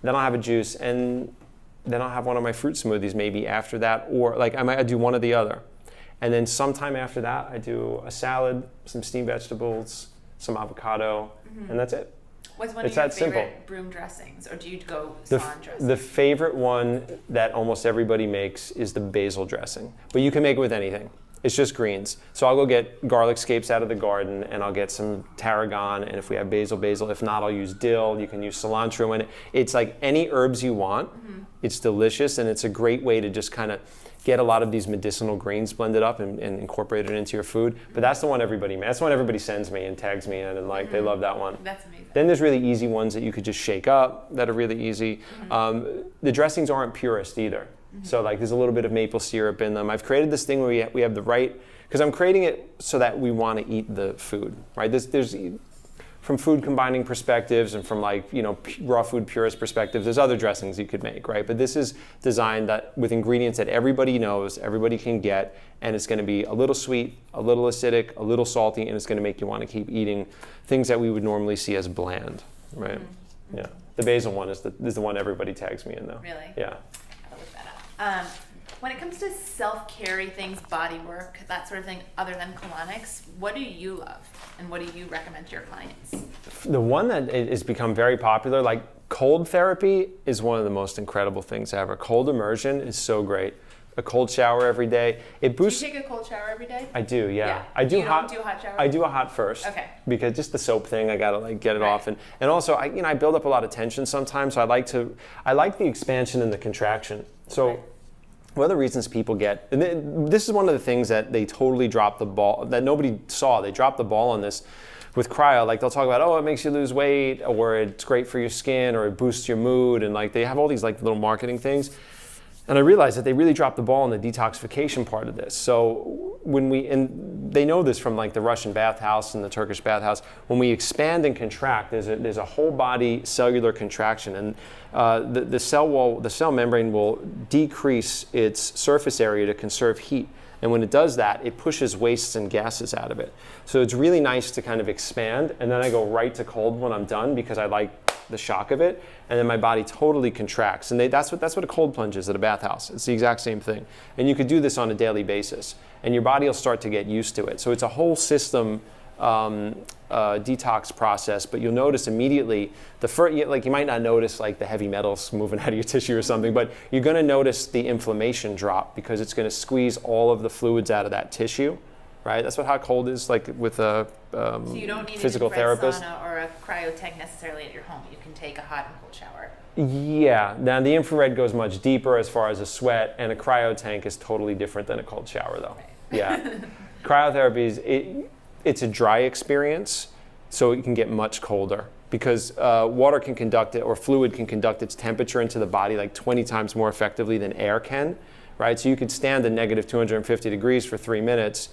A: Then I'll have a juice, and then I'll have one of my fruit smoothies maybe after that, or like I might do one or the other. And then sometime after that, I do a salad, some steamed vegetables, some avocado, and that's it.
B: What's one
A: It's
B: of your
A: that
B: favorite
A: simple.
B: broom dressings, or do you go salon dressing?
A: The favorite one that almost everybody makes is the basil dressing, but you can make it with anything. It's just greens. So I'll go get garlic scapes out of the garden, and I'll get some tarragon, and if we have basil. If not, I'll use dill. You can use cilantro in it. It's like any herbs you want. It's delicious, and it's a great way to just kind of get a lot of these medicinal greens blended up and incorporate it into your food. But that's the one everybody makes. That's the one everybody sends me and tags me in, and like they love that one.
B: That's amazing.
A: Then there's really easy ones that you could just shake up that are really easy. The dressings aren't purist either. So like there's a little bit of maple syrup in them. I've created this thing where we have the right, because I'm creating it so that we want to eat the food, right? There's from food combining perspectives and from like, raw food purist perspectives, there's other dressings you could make, right? But this is designed that with ingredients that everybody knows, everybody can get, and it's going to be a little sweet, a little acidic, a little salty, and it's going to make you want to keep eating things that we would normally see as bland, right? Yeah. The basil one is the one everybody tags me in though.
B: Really?
A: Yeah.
B: I'll look that up. When it comes to self-care things, body work, that sort of thing, other than colonics, what do you love and what do you recommend to your clients?
A: The one that has become very popular, like cold therapy, is one of the most incredible things ever. Cold immersion is so great. A cold shower every day. It boosts.
B: Do you take a cold shower every day?
A: I do, yeah.
B: You don't do a hot shower?
A: I do a hot first.
B: Okay.
A: Because just the soap thing, I gotta like get it off, and also I build up a lot of tension sometimes. So I like the expansion and the contraction. So. One of the reasons people get, and this is one of the things that they totally dropped the ball, that nobody saw. They dropped the ball on this with cryo. Like they'll talk about, oh, it makes you lose weight, or it's great for your skin, or it boosts your mood, and like they have all these like little marketing things. And I realized that they really dropped the ball on the detoxification part of this. So and they know this from like the Russian bathhouse and the Turkish bathhouse, when we expand and contract, there's a whole body cellular contraction, and the cell membrane will decrease its surface area to conserve heat. And when it does that, it pushes wastes and gases out of it. So it's really nice to kind of expand, and then I go right to cold when I'm done because I like the shock of it, and then my body totally contracts. And that's what a cold plunge is at a bathhouse. It's the exact same thing. And you could do this on a daily basis, and your body will start to get used to it. So it's a whole system detox process, but you'll notice immediately you might not notice like the heavy metals moving out of your tissue or something, but you're going to notice the inflammation drop because it's going to squeeze all of the fluids out of that tissue, right? That's what hot cold is like with a
B: so you don't need
A: physical
B: an infrared
A: therapist
B: sauna or a cryotank necessarily at your home. You can take a hot and cold shower.
A: Yeah, now the infrared goes much deeper as far as a sweat, and a cryotank is totally different than a cold shower though.
B: Right.
A: Yeah. Cryotherapy it's a dry experience, so it can get much colder because water can conduct it, or fluid can conduct its temperature into the body like 20 times more effectively than air can, right? So you could stand at negative 250 degrees for 3 minutes,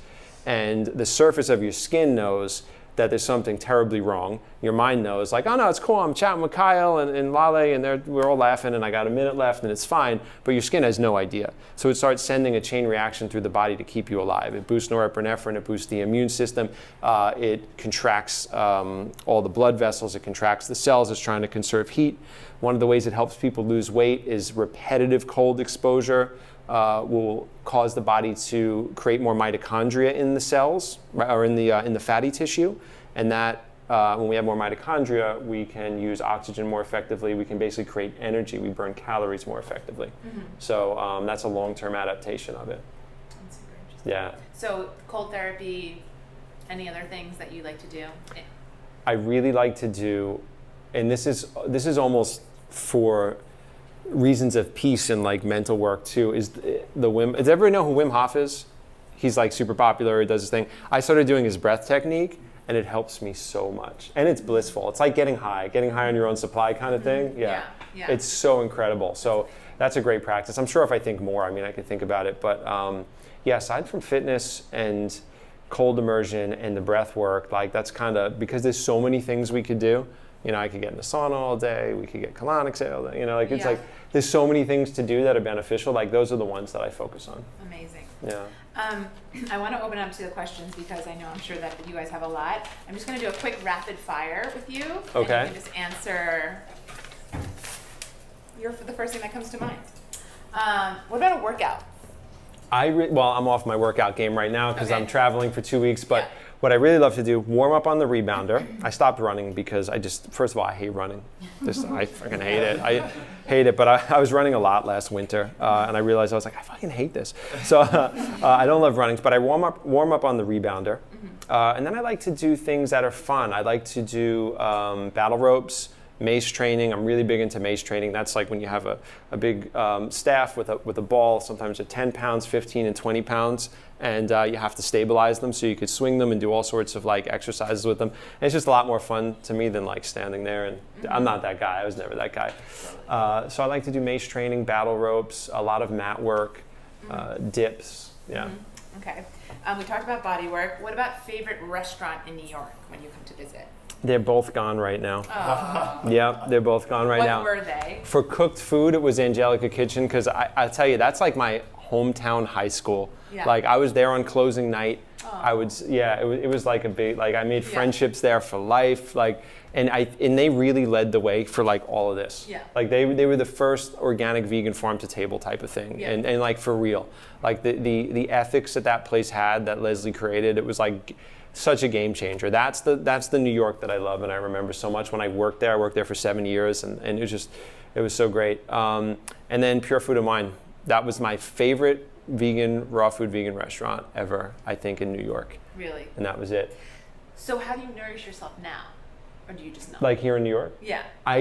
A: and the surface of your skin knows that there's something terribly wrong. Your mind knows, like, oh no, it's cool, I'm chatting with Kyle and Lale, and we're all laughing, and I got a minute left, and it's fine, but your skin has no idea. So it starts sending a chain reaction through the body to keep you alive. It boosts norepinephrine, it boosts the immune system, it contracts all the blood vessels, it contracts the cells, it's trying to conserve heat. One of the ways it helps people lose weight is repetitive cold exposure. Will cause the body to create more mitochondria in the cells, or in the fatty tissue, and that when we have more mitochondria, we can use oxygen more effectively. We can basically create energy. We burn calories more effectively. Mm-hmm. So that's a long-term adaptation of it.
B: That's super interesting.
A: Yeah.
B: So cold therapy, any other things that you like to do?
A: I really like to do, and this is almost for reasons of peace and like mental work too, is the Wim. Does everybody know who Wim Hof is? He's like super popular, he does his thing. I started doing his breath technique, and it helps me so much. And it's blissful. It's like getting high on your own supply kind of thing. Yeah. It's so incredible. So that's a great practice. I'm sure if I think more, I could think about it. But aside from fitness and cold immersion and the breath work, like that's kind of, because there's so many things we could do. I could get in the sauna all day, we could get colonics all day, it's like, there's so many things to do that are beneficial. Like those are the ones that I focus on.
B: Amazing.
A: Yeah.
B: I want to open up to the questions because I'm sure that you guys have a lot. I'm just going to do a quick rapid fire with you.
A: Okay.
B: And you can just answer the first thing that comes to mind. What about a workout?
A: Well, I'm off my workout game right now because
B: Okay.
A: I'm traveling for 2 weeks, but
B: Yeah.
A: what I really love to do, warm up on the rebounder. I stopped running because first of all, I hate running. I fucking hate it. I hate it, but I was running a lot last winter, and I realized I was like, I fucking hate this. So I don't love running, but I warm up on the rebounder. And then I like to do things that are fun. I like to do battle ropes, mace training. I'm really big into mace training. That's like when you have a big staff with a ball, sometimes at 10 pounds, 15 and 20 pounds, and you have to stabilize them so you could swing them and do all sorts of like exercises with them. And it's just a lot more fun to me than like standing there. And I'm not that guy. I was never that guy. So I like to do mace training, battle ropes, a lot of mat work, dips. Yeah.
B: Okay. We talked about body work. What about favorite restaurant in New York when you come to visit?
A: They're both gone right now.
B: Oh.
A: Yeah, they're both gone right now.
B: What were they?
A: For cooked food, it was Angelica Kitchen, because I tell you, that's like my hometown high school.
B: Yeah.
A: Like I was there on closing night.
B: Oh.
A: It was like a big, like I made friendships there for life. Like, and they really led the way for like all of this.
B: Yeah.
A: Like they were the first organic vegan farm to table type of thing.
B: Yeah.
A: And like for real, like the ethics that place had, that Leslie created, it was like such a game changer. That's the New York that I love, and I remember so much when I worked there. I worked there for 7 years, and it was so great. And then Pure Food and Wine. That was my favorite raw food vegan restaurant ever, I think, in New York.
B: Really?
A: And that was it.
B: So how do you nourish yourself now? Or do you just not?
A: Like here in New York?
B: Yeah.
A: I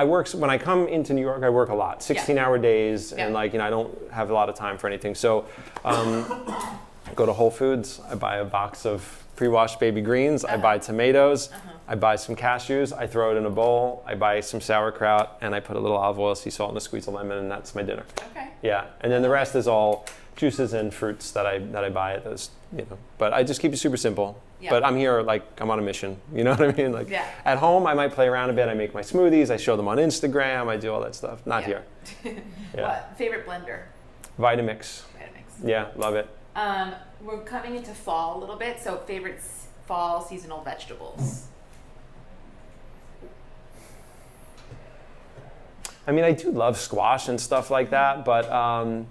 A: work, when I come into New York, I work a lot, 16-hour days, and I don't have a lot of time for anything. So I go to Whole Foods, I buy a box of pre-washed baby greens, I buy tomatoes, I buy some cashews, I throw it in a bowl, I buy some sauerkraut, and I put a little olive oil, sea salt, and a squeeze of lemon, and that's my dinner.
B: Okay.
A: Yeah, and then the rest is all juices and fruits that I buy at those, But I just keep it super simple.
B: Yeah.
A: But I'm here, like, I'm on a mission. You know what I mean? Like,
B: Yeah.
A: at home, I might play around a bit. I make my smoothies. I show them on Instagram. I do all that stuff. Not here. Yeah.
B: What? Favorite blender?
A: Vitamix.
B: Vitamix.
A: Yeah, love it.
B: We're coming into fall a little bit, so favorite fall seasonal vegetables?
A: I mean, I do love squash and stuff like that, but I'm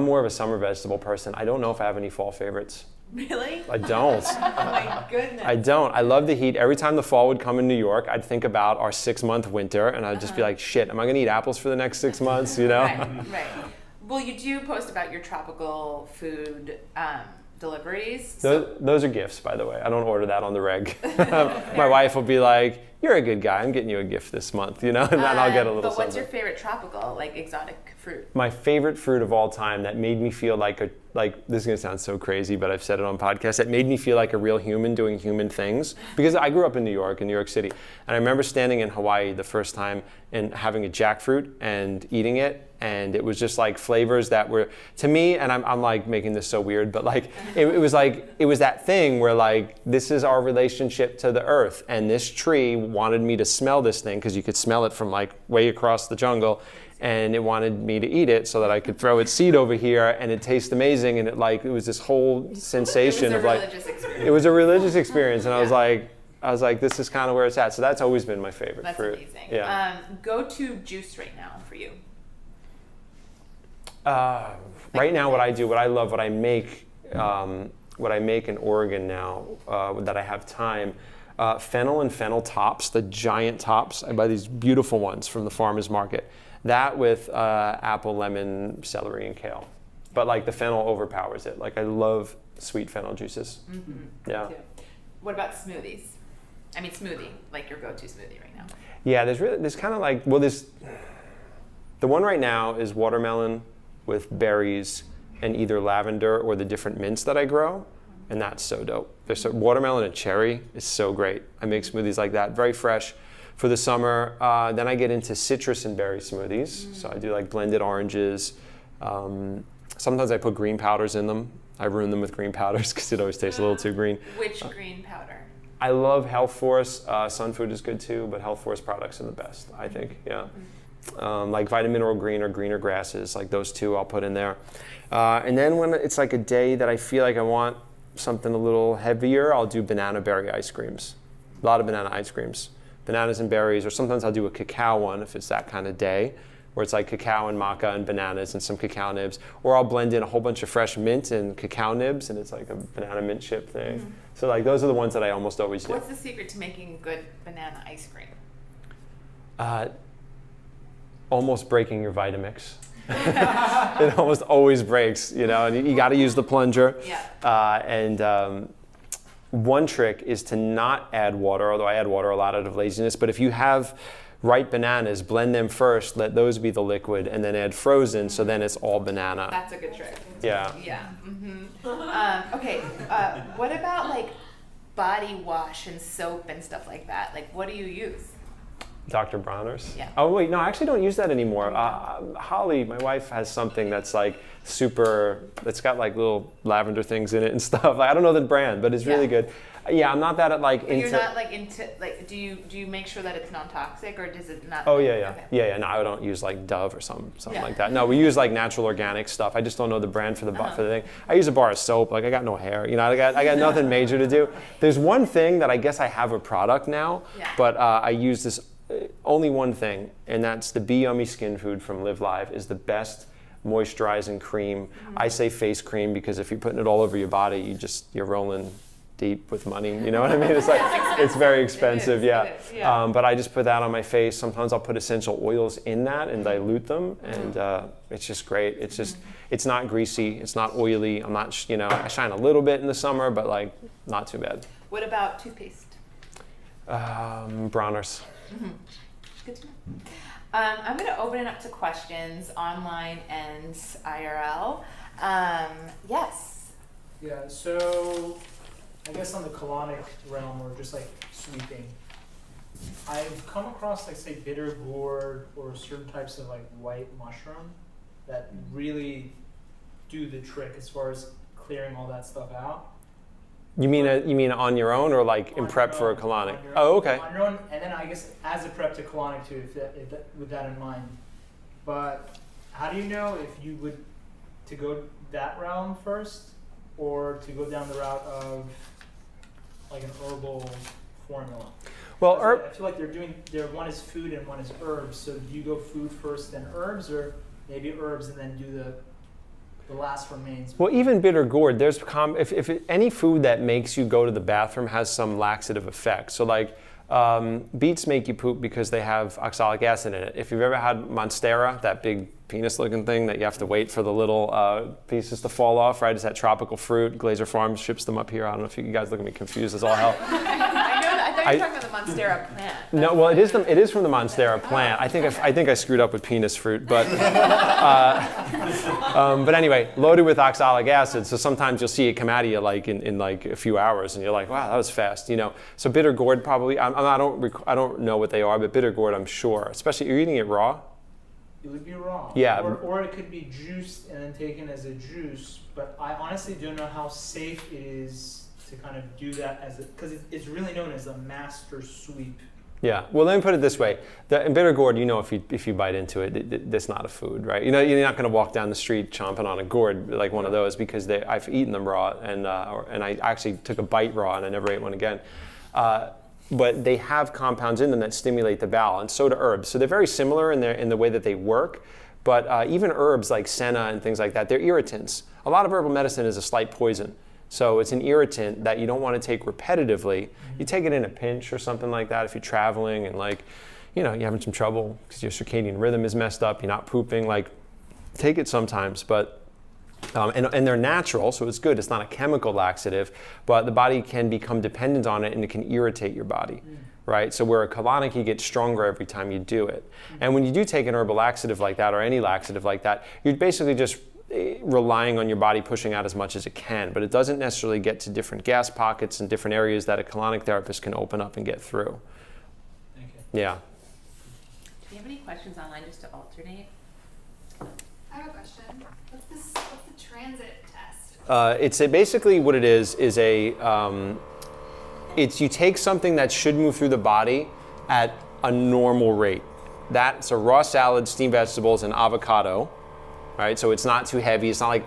A: more of a summer vegetable person. I don't know if I have any fall favorites.
B: Really?
A: I don't.
B: Oh my goodness.
A: I don't. I love the heat. Every time the fall would come in New York, I'd think about our 6-month winter, and I'd just be like, shit, am I going to eat apples for the next 6 months,
B: Right. Well, you do post about your tropical food deliveries.
A: Those are gifts, by the way. I don't order that on the reg. My wife will be like, you're a good guy. I'm getting you a gift this month, and then I'll get a little
B: But what's
A: something.
B: your favorite tropical, like exotic fruit?
A: My favorite fruit of all time that made me feel like this is going to sound so crazy, but I've said it on podcasts, that made me feel like a real human doing human things. Because I grew up in New York City. And I remember standing in Hawaii the first time and having a jackfruit and eating it. And it was just like flavors that were, to me, and I'm like making this so weird, but like, it was that thing where like, this is our relationship to the earth. And this tree wanted me to smell this thing, because you could smell it from like way across the jungle. And it wanted me to eat it so that I could throw its seed over here, and it tastes amazing. And it was this whole sensation of like, it was a religious experience. And I was like, this is kind of where it's at. So that's always been my favorite fruit.
B: That's amazing.
A: Yeah.
B: Go-to juice right now for you?
A: Right now, what I make in Oregon now, that I have time, fennel and fennel tops, the giant tops. I buy these beautiful ones from the farmer's market. That with apple, lemon, celery, and kale. But like the fennel overpowers it. Like I love sweet fennel juices. Mm-hmm. Yeah.
B: What about smoothies? I mean smoothie, like your go-to smoothie right now.
A: Yeah, there's kind of like, the one right now is watermelon with berries and either lavender or the different mints that I grow. And that's so dope. Watermelon and cherry is so great. I make smoothies like that, very fresh. For the summer, then I get into citrus and berry smoothies. So I do like blended oranges. Sometimes I put green powders in them. I ruin them with green powders because it always tastes a little too green.
B: Which green powder?
A: I love Health Force. Sun Food is good too, but Health Force products are the best, I think. Yeah. Like Vitamin Mineral Green or Greener Grasses, like those two I'll put in there. And then when it's like a day that I feel like I want something a little heavier, I'll do banana berry ice creams. A lot of banana ice creams. Bananas and berries, or sometimes I'll do a cacao one if it's that kind of day. where it's like cacao and maca and bananas and some cacao nibs. Or I'll blend in a whole bunch of fresh mint and cacao nibs, and it's like a banana mint chip thing. Mm-hmm. So like those are the ones that I almost always do.
B: What's the secret to making good banana ice cream?
A: Almost breaking your Vitamix. It almost always breaks, you know, and you got to use the plunger.
B: Yeah.
A: One trick is to not add water, although I add water a lot out of laziness, but if you have ripe bananas, blend them first, let those be the liquid, and then add frozen, so then it's all banana.
B: That's a good trick.
A: Yeah.
B: Yeah. Mm-hmm. Okay, what about like body wash and soap and stuff like that? Like, what do you use?
A: Dr. Bronner's?
B: Yeah.
A: Oh wait, no, I actually don't use that anymore. Holly, my wife, has something that's like super, it's got like little lavender things in it and stuff. I don't know the brand, but it's really good. Yeah, I'm not that like into.
B: You're not like into like. Do you make sure that it's non-toxic, or does it not?
A: Oh yeah.
B: Okay.
A: Yeah. No, I don't use like Dove or something like that. No, we use like natural organic stuff. I just don't know the brand for the for the thing. I use a bar of soap. Like I got no hair. You know, I got nothing major to do. There's one thing that I guess I have a product now, but I use this only one thing, and that's the Be Yummy Skin Food from Live Live is the best moisturizing cream. Mm-hmm. I say face cream because if you're putting it all over your body, you're rolling deep with money, you know what I mean? It's like it's very expensive,
B: yeah.
A: But I just put that on my face. Sometimes I'll put essential oils in that and dilute them, and it's just great. It's just it's not greasy, it's not oily. I'm not, you know, I shine a little bit in the summer, but like not too bad.
B: What about toothpaste?
A: Bronner's.
B: Mm-hmm. Good to know. I'm going to open it up to questions online and IRL. Yes.
C: Yeah. So. I guess on the colonic realm, or just like sweeping, I've come across like say bitter gourd or certain types of like white mushroom that really do the trick as far as clearing all that stuff out.
A: You mean on your own, or like in prep for a colonic? Oh, okay.
C: On your own, and then I guess as a prep to colonic too, if that, with that in mind. But how do you know if you would to go that realm first, or to go down the route of like an herbal formula?
A: Well,
C: I feel like one is food and one is herbs. So do you go food first then herbs, or maybe herbs and then do the last remains?
A: Well, even bitter gourd, there's any food that makes you go to the bathroom has some laxative effect. So like beets make you poop because they have oxalic acid in it. If you've ever had Monstera, that big penis-looking thing that you have to wait for the little pieces to fall off, right? It's that tropical fruit. Glazer Farms ships them up here. I don't know if you guys look at me confused as all hell.
B: I know that. I thought you were talking about the Monstera plant.
A: No, well, it is from the Monstera plant. I think I screwed up with penis fruit, but but anyway, loaded with oxalic acid. So sometimes you'll see it come out of you like in like a few hours, and you're like, wow, that was fast, you know. So bitter gourd probably. I don't know what they are, but bitter gourd, I'm sure. Especially you're eating it raw.
C: It would be raw.
A: Yeah.
C: Or it could be juiced and then taken as a juice. But I honestly don't know how safe it is to kind of do that because it's really known as a master sweep.
A: Yeah. Well, let me put it this way: in bitter gourd, you know, if you bite into it, that's not a food, right? You know, you're not going to walk down the street chomping on a gourd like one of those because I've eaten them raw, and I actually took a bite raw and I never ate one again. But they have compounds in them that stimulate the bowel, and so do herbs. So they're very similar in the way that they work. But even herbs like senna and things like that, they're irritants. A lot of herbal medicine is a slight poison. So it's an irritant that you don't want to take repetitively. You take it in a pinch or something like that if you're traveling and like, you know, you're having some trouble because your circadian rhythm is messed up, you're not pooping, like take it sometimes. But and they're natural, so it's good. It's not a chemical laxative, but the body can become dependent on it and it can irritate your body, right? So where a colonic, you get stronger every time you do it. And when you do take an herbal laxative like that or any laxative like that, you're basically just relying on your body pushing out as much as it can, but it doesn't necessarily get to different gas pockets and different areas that a colonic therapist can open up and get through.
C: Thank you.
A: Yeah.
B: Do you have any questions online just to alternate?
D: I have a question. What's the transit test?
A: It's basically what it is it's you take something that should move through the body at a normal rate. That's a raw salad, steamed vegetables, and avocado. right? So it's not too heavy. It's not like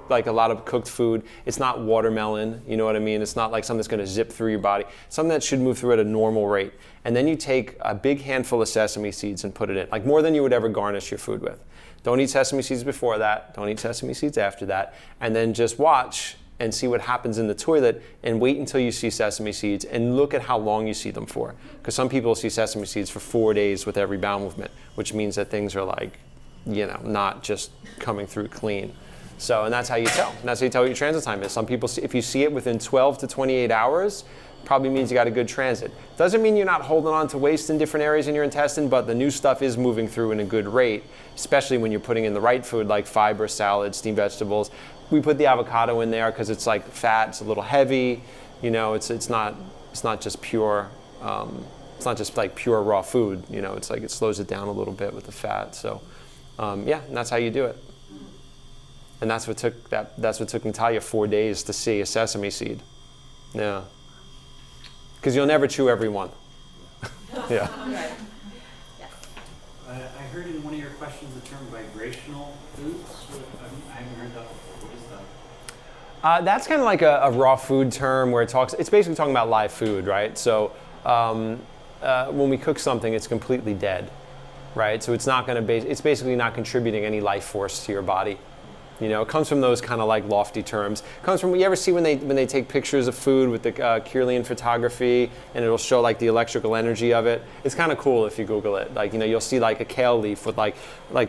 A: like a lot of cooked food. It's not watermelon, you know what I mean? It's not like something that's gonna zip through your body. Something that should move through at a normal rate. And then you take a big handful of sesame seeds and put it in, like more than you would ever garnish your food with. Don't eat sesame seeds before that. Don't eat sesame seeds after that. And then just watch and see what happens in the toilet and wait until you see sesame seeds and look at how long you see them for. Because some people see sesame seeds for 4 days with every bowel movement, which means that things are like, you know, not just coming through clean. So, and that's how you tell. And that's how you tell what your transit time is. Some people, if you see it within 12 to 28 hours, probably means you got a good transit. Doesn't mean you're not holding on to waste in different areas in your intestine, but the new stuff is moving through in a good rate, especially when you're putting in the right food like fiber, salads, steamed vegetables. We put the avocado in there because it's like fat, it's a little heavy, you know, it's not just pure, it's not just like pure raw food, you know, it's like it slows it down a little bit with the fat. So yeah, and that's how you do it. And that's what took Natalia 4 days to see a sesame seed. Yeah. Because you'll never chew every one. Yeah.
B: Right. Yeah.
E: I heard in one of your questions the term vibrational foods. I haven't heard that before. What is that?
A: That's kind of like a raw food term where it's basically talking about live food, right? So when we cook something, it's completely dead, right? So it's basically not contributing any life force to your body. You know, it comes from those kind of like lofty terms. It comes from, you ever see when they take pictures of food with the Kirlian photography and it'll show like the electrical energy of it? It's kind of cool if you Google it. Like, you know, you'll see like a kale leaf with like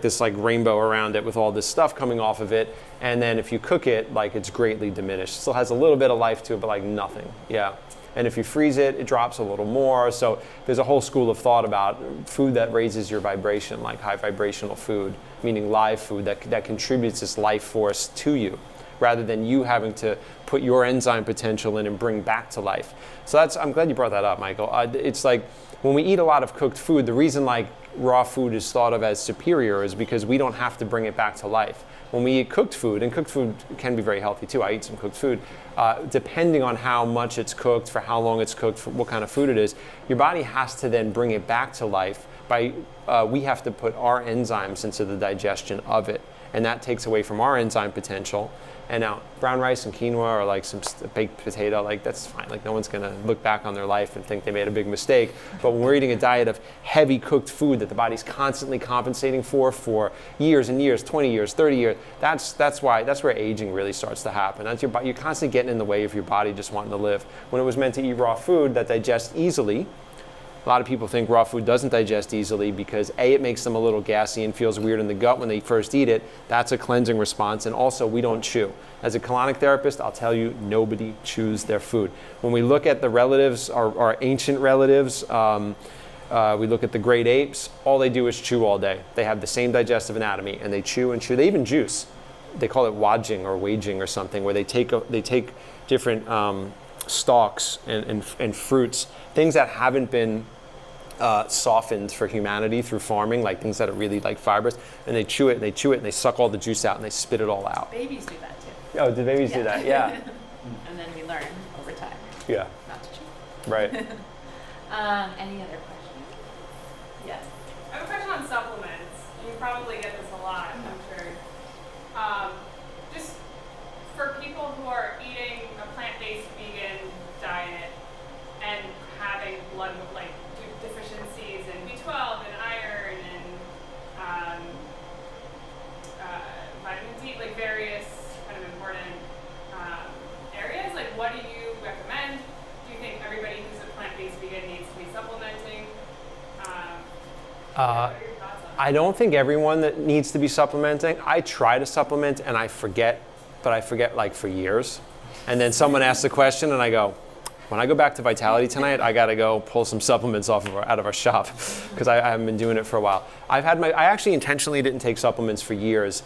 A: this like rainbow around it with all this stuff coming off of it. And then if you cook it, like it's greatly diminished. It still has a little bit of life to it, but like nothing. Yeah. And if you freeze it, it drops a little more. So there's a whole school of thought about food that raises your vibration, like high vibrational food, meaning live food that contributes this life force to you, rather than you having to put your enzyme potential in and bring back to life. So I'm glad you brought that up, Michael. It's like when we eat a lot of cooked food, the reason like raw food is thought of as superior is because we don't have to bring it back to life. When we eat cooked food, and cooked food can be very healthy too, I eat some cooked food, depending on how much it's cooked, for how long it's cooked, for what kind of food it is, your body has to then bring it back to life we have to put our enzymes into the digestion of it, and that takes away from our enzyme potential. And now brown rice and quinoa or like some baked potato, like that's fine. Like no one's gonna look back on their life and think they made a big mistake. But when we're eating a diet of heavy cooked food that the body's constantly compensating for years and years, 20 years, 30 years, that's where aging really starts to happen. You're constantly getting in the way of your body just wanting to live. When it was meant to eat raw food that digests easily, a lot of people think raw food doesn't digest easily because A, it makes them a little gassy and feels weird in the gut when they first eat it. That's a cleansing response. And also, we don't chew. As a colonic therapist, I'll tell you, nobody chews their food. When we look at the relatives, our ancient relatives, we look at the great apes, all they do is chew all day. They have the same digestive anatomy, and they chew and chew. They even juice. They call it waging or waging or something, where they take different stalks and fruits, things that haven't been softened for humanity through farming, like things that are really like fibrous, and they chew it and they suck all the juice out and they spit it all out.
B: Babies do that too.
A: Oh, do babies do that? Yeah.
B: And then we learn over time
A: Yeah.
B: not to chew.
A: Right.
B: Any other questions? Yes.
F: I have a question on supplements. You probably get this a lot, I'm sure. Just for people who are eating a plant-based vegan diet and having blood deficiencies in B12 and iron and vitamin D, like various kind of important areas, like what do you recommend? Do you think everybody who's a plant-based vegan needs to be supplementing? What are your thoughts on that?
A: I don't think everyone that needs to be supplementing. I try to supplement and I forget, but I forget like for years. And then someone asks the question and I go, when I go back to Vitality tonight, I gotta go pull some supplements out of our shop because I haven't been doing it for a while. I actually intentionally didn't take supplements for years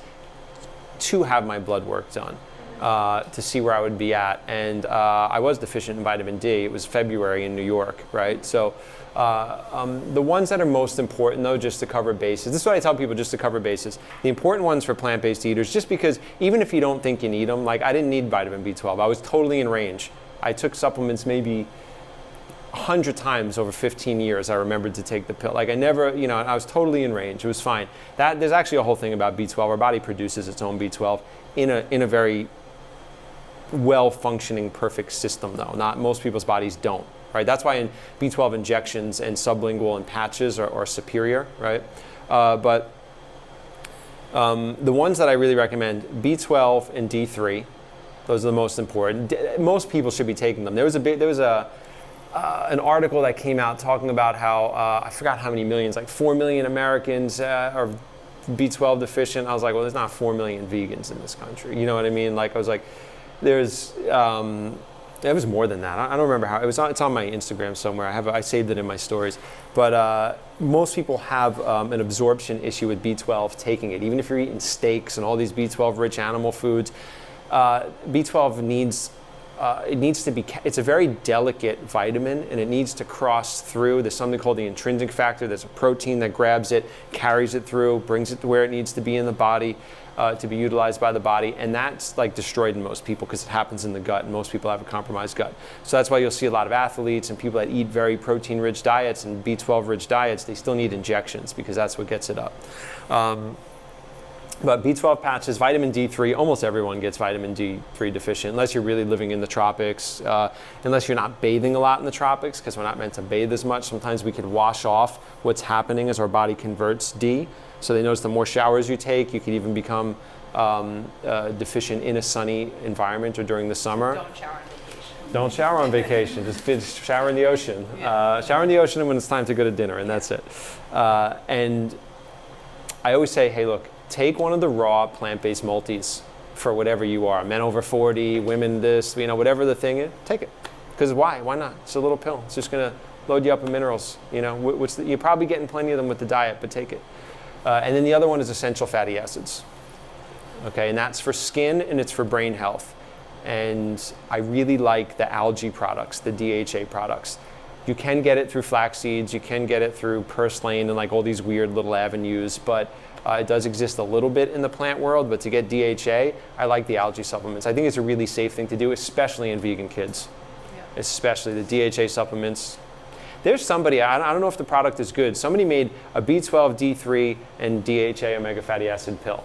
A: to have my blood work done, to see where I would be at. And I was deficient in vitamin D. It was February in New York, right? So the ones that are most important though, just to cover bases, this is what I tell people, just to cover bases. The important ones for plant-based eaters, just because even if you don't think you need them, like I didn't need vitamin B12. I was totally in range. I took supplements maybe 100 times over 15 years I remembered to take the pill. Like I never, I was totally in range. It was fine. There's actually a whole thing about B12. Our body produces its own B12 in a very well-functioning, perfect system though. Not most people's bodies don't, right? That's why in B12 injections and sublingual and patches are superior, right? But the ones that I really recommend, B12 and D3, those are the most important. Most people should be taking them. There was an article that came out talking about how, I forgot how many millions, like 4 million Americans are B12 deficient. I was like, well, there's not 4 million vegans in this country. You know what I mean? Like, I was like, it was more than that. I don't remember how, it's on my Instagram somewhere. I saved it in my stories. But most people have an absorption issue with B12 taking it. Even if you're eating steaks and all these B12 rich animal foods, B12 needs to be, it's a very delicate vitamin and it needs to cross through. There's something called the intrinsic factor. There's a protein that grabs it, carries it through, brings it to where it needs to be in the body to be utilized by the body. And that's like destroyed in most people because it happens in the gut and most people have a compromised gut. So that's why you'll see a lot of athletes and people that eat very protein rich diets and B12 rich diets, they still need injections because that's what gets it up. But B12 patches, vitamin D3, almost everyone gets vitamin D3 deficient, unless you're really living in the tropics, unless you're not bathing a lot in the tropics, because we're not meant to bathe as much. Sometimes we could wash off what's happening as our body converts D. So they notice the more showers you take, you could even become deficient in a sunny environment or during the summer.
B: Don't shower on vacation.
A: Don't shower on vacation, just shower in the ocean.
B: Yeah.
A: Shower in the ocean when it's time to go to dinner, and that's it. And I always say, hey, look, take one of the raw plant-based multis for whatever you are. Men over 40, women this, whatever the thing is, take it. Because why? Why not? It's a little pill. It's just going to load you up with minerals. You're probably getting plenty of them with the diet, but take it. And then the other one is essential fatty acids. Okay, and that's for skin and it's for brain health. And I really like the algae products, the DHA products. You can get it through flax seeds, you can get it through purslane and like all these weird little avenues, but it does exist a little bit in the plant world, but to get DHA, I like the algae supplements. I think it's a really safe thing to do, especially in vegan kids. Yeah. Especially the DHA supplements. There's somebody, I don't know if the product is good, somebody made a B12, D3, and DHA omega fatty acid pill.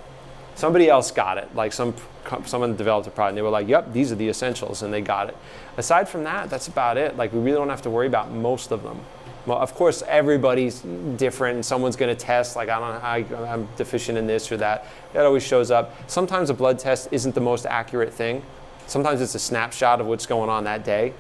A: Somebody else got it, like someone developed a product, and they were like, yep, these are the essentials, and they got it. Aside from that, that's about it. Like, we really don't have to worry about most of them. Well, of course, everybody's different, and someone's going to test, like, I'm deficient in this or that. That always shows up. Sometimes a blood test isn't the most accurate thing. Sometimes it's a snapshot of what's going on that day.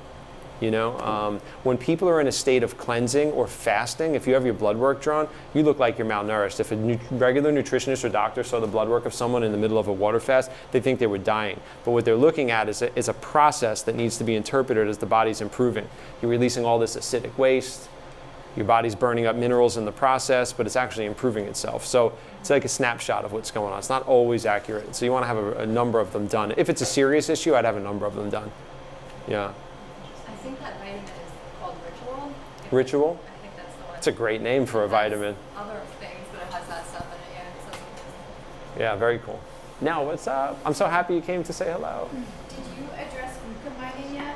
A: When people are in a state of cleansing or fasting, if you have your blood work drawn, you look like you're malnourished. If a regular nutritionist or doctor saw the blood work of someone in the middle of a water fast, they think they were dying. But what they're looking at is a process that needs to be interpreted as the body's improving. You're releasing all this acidic waste. Your body's burning up minerals in the process, but it's actually improving itself. So it's like a snapshot of what's going on. It's not always accurate. So you want to have a number of them done. If it's a serious issue, I'd have a number of them done. Yeah.
G: I think that vitamin is called Ritual.
A: Ritual?
G: I think that's the one.
A: It's a great name for a vitamin.
G: Other things, but it has that stuff in it. Yeah, so
A: Yeah, very cool. Now, what's up? I'm so happy you came to say hello.
D: Did you address food combining yet?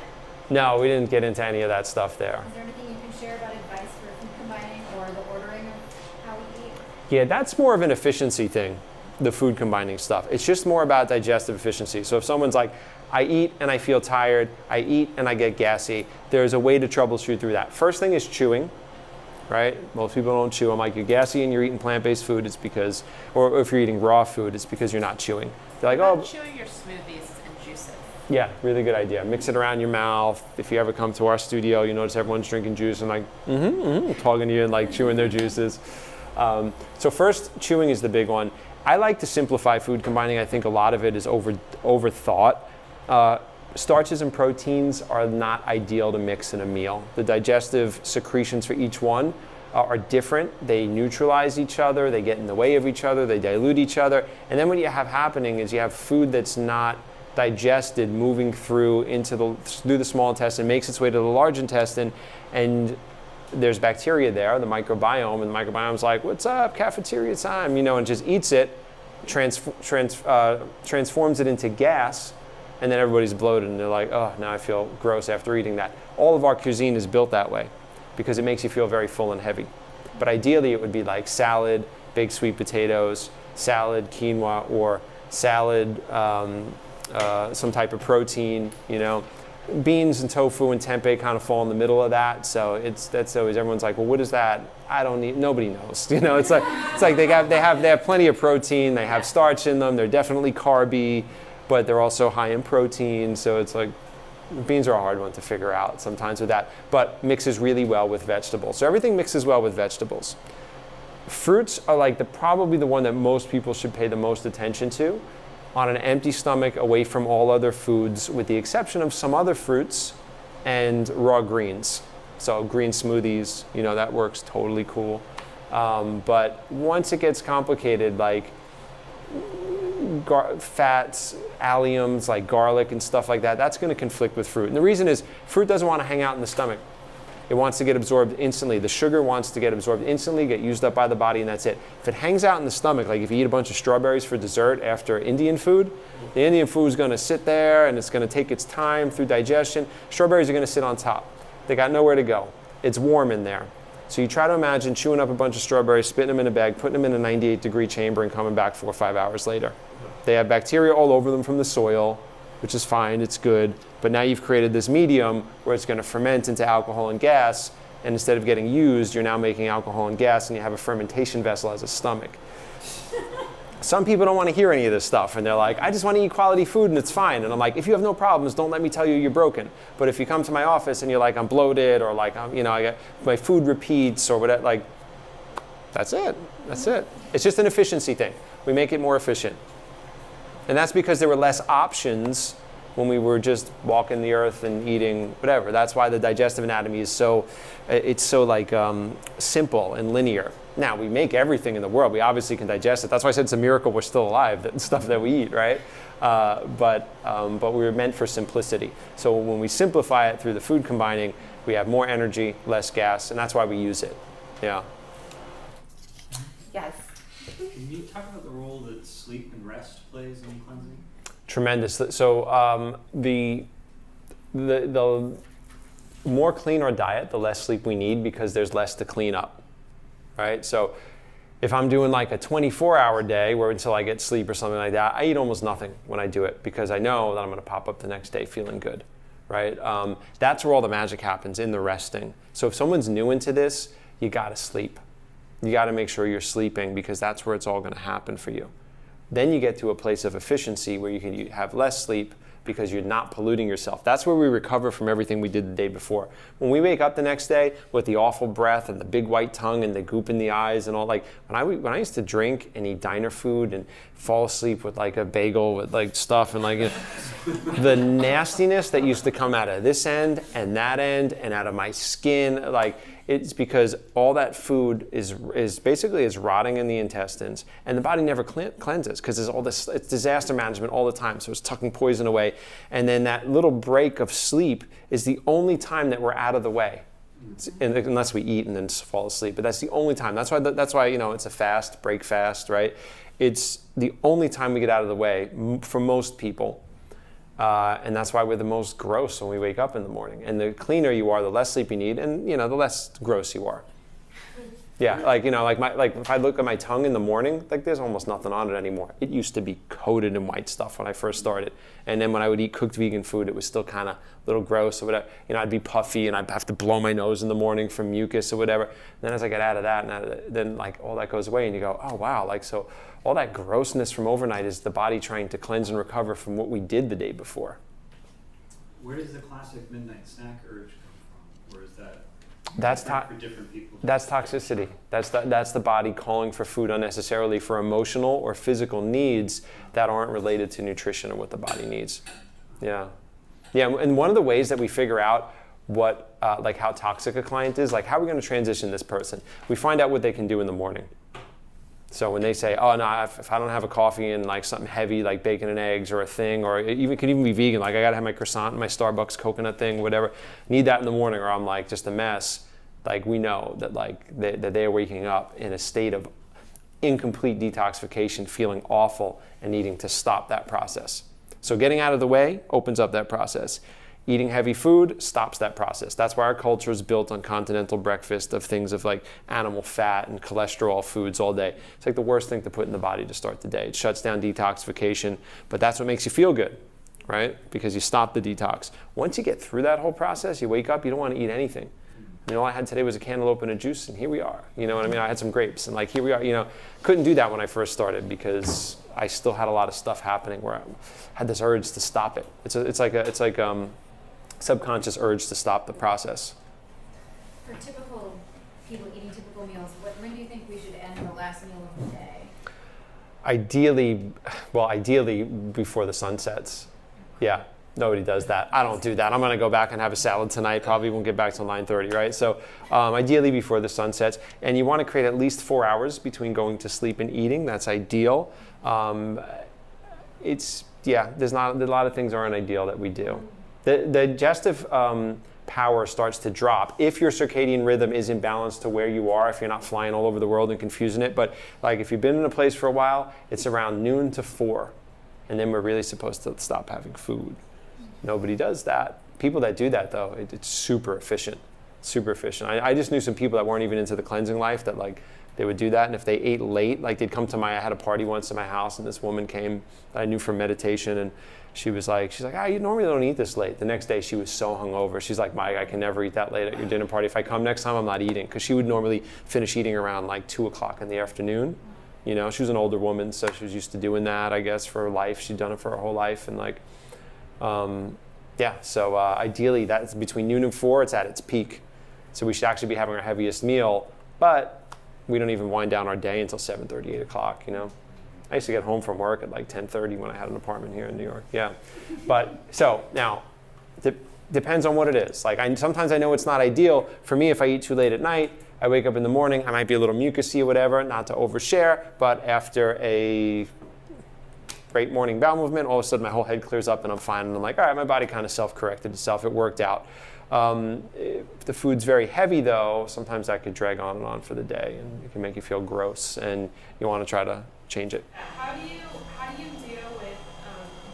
A: No, we didn't get into any of that stuff there.
D: Is there anything you can share about advice for food combining or the ordering of how we eat?
A: Yeah, that's more of an efficiency thing, the food combining stuff. It's just more about digestive efficiency. So if someone's like, I eat and I feel tired, I eat and I get gassy, there's a way to troubleshoot through that. First thing is chewing, right? Most people don't chew. I'm like, you're gassy and you're eating plant-based food, it's because, or if you're eating raw food, it's because you're not chewing. They're like, oh.
B: Chewing your smoothies and juices.
A: Yeah, really good idea. Mix it around your mouth. If you ever come to our studio, you notice everyone's drinking juice and like, talking to you and like chewing their juices. So first, chewing is the big one. I like to simplify food combining. I think a lot of it is overthought. Starches and proteins are not ideal to mix in a meal. The digestive secretions for each one are different. They neutralize each other, they get in the way of each other, they dilute each other. And then what you have happening is you have food that's not digested moving through the small intestine, makes its way to the large intestine, and there's bacteria there, the microbiome, and the microbiome's like, what's up, cafeteria time, and just eats it, transforms it into gas, and then everybody's bloated and they're like, oh, now I feel gross after eating that. All of our cuisine is built that way because it makes you feel very full and heavy. But ideally it would be like salad, big sweet potatoes, salad, quinoa, or salad, some type of protein, you know. Beans and tofu and tempeh kind of fall in the middle of that. So that's always, everyone's like, well, what is that? I don't need, nobody knows. You know, it's like they have plenty of protein, they have starch in them, they're definitely carby, but they're also high in protein. So it's like, beans are a hard one to figure out sometimes with that, but mixes really well with vegetables. So everything mixes well with vegetables. Fruits are like probably the one that most people should pay the most attention to on an empty stomach, away from all other foods, with the exception of some other fruits and raw greens. So green smoothies, you know, that works totally cool. But once it gets complicated, like fats, alliums, like garlic and stuff like that, that's going to conflict with fruit. And the reason is fruit doesn't want to hang out in the stomach. It wants to get absorbed instantly. The sugar wants to get absorbed instantly, get used up by the body, and that's it. If it hangs out in the stomach, like if you eat a bunch of strawberries for dessert after Indian food, the Indian food is going to sit there and it's going to take its time through digestion. Strawberries are going to sit on top. They got nowhere to go. It's warm in there. So you try to imagine chewing up a bunch of strawberries, spitting them in a bag, putting them in a 98-degree chamber, and coming back 4 or 5 hours later. They have bacteria all over them from the soil, which is fine, it's good. But now you've created this medium where it's going to ferment into alcohol and gas, and instead of getting used, you're now making alcohol and gas, and you have a fermentation vessel as a stomach. Some people don't want to hear any of this stuff, and they're like, I just want to eat quality food and it's fine. And I'm like, if you have no problems, don't let me tell you you're broken. But if you come to my office and you're like, I'm bloated, or like, I got my food repeats, or whatever, like, that's it. That's it. It's just an efficiency thing. We make it more efficient. And that's because there were less options when we were just walking the earth and eating whatever. That's why the digestive anatomy is so like simple and linear. Now, we make everything in the world. We obviously can digest it. That's why I said it's a miracle we're still alive, that stuff that we eat, right? But we were meant for simplicity. So when we simplify it through the food combining, we have more energy, less gas, and that's why we use it. Yeah.
B: Yes.
E: Can you talk about the role that sleep and rest plays in cleansing?
A: Tremendous. So the more clean our diet, the less sleep we need, because there's less to clean up, right? So if I'm doing like a 24-hour day where until I get sleep or something like that, I eat almost nothing when I do it, because I know that I'm going to pop up the next day feeling good, right? That's where all the magic happens, in the resting. So if someone's new into this, you got to sleep. You got to make sure you're sleeping, because that's where it's all going to happen for you. Then you get to a place of efficiency where you can have less sleep because you're not polluting yourself. That's where we recover from everything we did the day before. When we wake up the next day with the awful breath and the big white tongue and the goop in the eyes and all, like when I used to drink and eat diner food and fall asleep with like a bagel with like stuff and like the nastiness that used to come out of this end and that end and out of my skin, like, it's because all that food is basically rotting in the intestines, and the body never cleanses, because there's all this, it's disaster management all the time. So it's tucking poison away, and then that little break of sleep is the only time that we're out of the way, unless we eat and then fall asleep. But that's the only time. That's why it's a fast, break fast, right? It's the only time we get out of the way for most people. And that's why we're the most gross when we wake up in the morning. And the cleaner you are, the less sleep you need, and the less gross you are. Yeah, like if I look at my tongue in the morning, like there's almost nothing on it anymore. It used to be coated in white stuff when I first started. And then when I would eat cooked vegan food, it was still kind of a little gross or whatever. I'd be puffy and I'd have to blow my nose in the morning from mucus or whatever. And then as I get out of that, then like all that goes away and you go, oh wow, like so all that grossness from overnight is the body trying to cleanse and recover from what we did the day before.
E: Where does the classic midnight snack urge come from? Or is that for different people?
A: That's toxicity. That's the body calling for food unnecessarily for emotional or physical needs that aren't related to nutrition or what the body needs. Yeah. And one of the ways that we figure out what like how toxic a client is, like how are we going to transition this person? We find out what they can do in the morning. So when they say, oh no, if I don't have a coffee and like something heavy like bacon and eggs or a thing, or it could even be vegan, like I gotta have my croissant and my Starbucks coconut thing, whatever, need that in the morning or I'm like just a mess, like we know that like that they are waking up in a state of incomplete detoxification, feeling awful and needing to stop that process. So getting out of the way opens up that process. Eating heavy food stops that process. That's why our culture is built on continental breakfast of things of like animal fat and cholesterol foods all day. It's like the worst thing to put in the body to start the day. It shuts down detoxification, but that's what makes you feel good, right? Because you stop the detox. Once you get through that whole process, you wake up, you don't want to eat anything. You know, all I had today was a cantaloupe and a juice, and here we are. You know what I mean? I had some grapes, and like here we are. You know, couldn't do that when I first started because I still had a lot of stuff happening where I had this urge to stop it. It's like subconscious urge to stop the process.
H: For typical people eating typical meals, when do you think we should end the last meal of the day? Ideally before the sun sets. Yeah. Nobody does that. I don't do that. I'm going to go back and have a salad tonight. Probably won't get back till 9:30, right? So ideally before the sun sets. And you want to create at least 4 hours between going to sleep and eating. That's ideal. There's not a lot of things aren't ideal that we do. The digestive power starts to drop if your circadian rhythm is imbalanced to where you are, if you're not flying all over the world and confusing it. But like if you've been in a place for a while, it's around noon to 4. And then we're really supposed to stop having food. Nobody does that. People that do that, though, it's super efficient. Super efficient. I just knew some people that weren't even into the cleansing life that like they would do that. And if they ate late, like they'd come to I had a party once in my house, and this woman came that I knew from meditation, and she's like, you normally don't eat this late. The next day she was so hungover. She's like, Mike, I can never eat that late at your dinner party. If I come next time, I'm not eating. Because she would normally finish eating around like 2 o'clock in the afternoon. You know, she was an older woman, so she was used to doing that, I guess, for her life. She'd done it for her whole life. And like, so ideally that's between noon and 4, it's at its peak. So we should actually be having our heaviest meal, but we don't even wind down our day until 7:30, 8 o'clock, you know. I used to get home from work at like 10:30 when I had an apartment here in New York, yeah. But so now, depends on what it is. Like sometimes I know it's not ideal. For me, if I eat too late at night, I wake up in the morning, I might be a little mucusy or whatever, not to overshare, but after a great morning bowel movement, all of a sudden my whole head clears up and I'm fine. And I'm like, all right, my body kind of self-corrected itself. It worked out. If the food's very heavy, though, sometimes that could drag on and on for the day, and it can make you feel gross, and you want to try to change it.
F: How do you deal with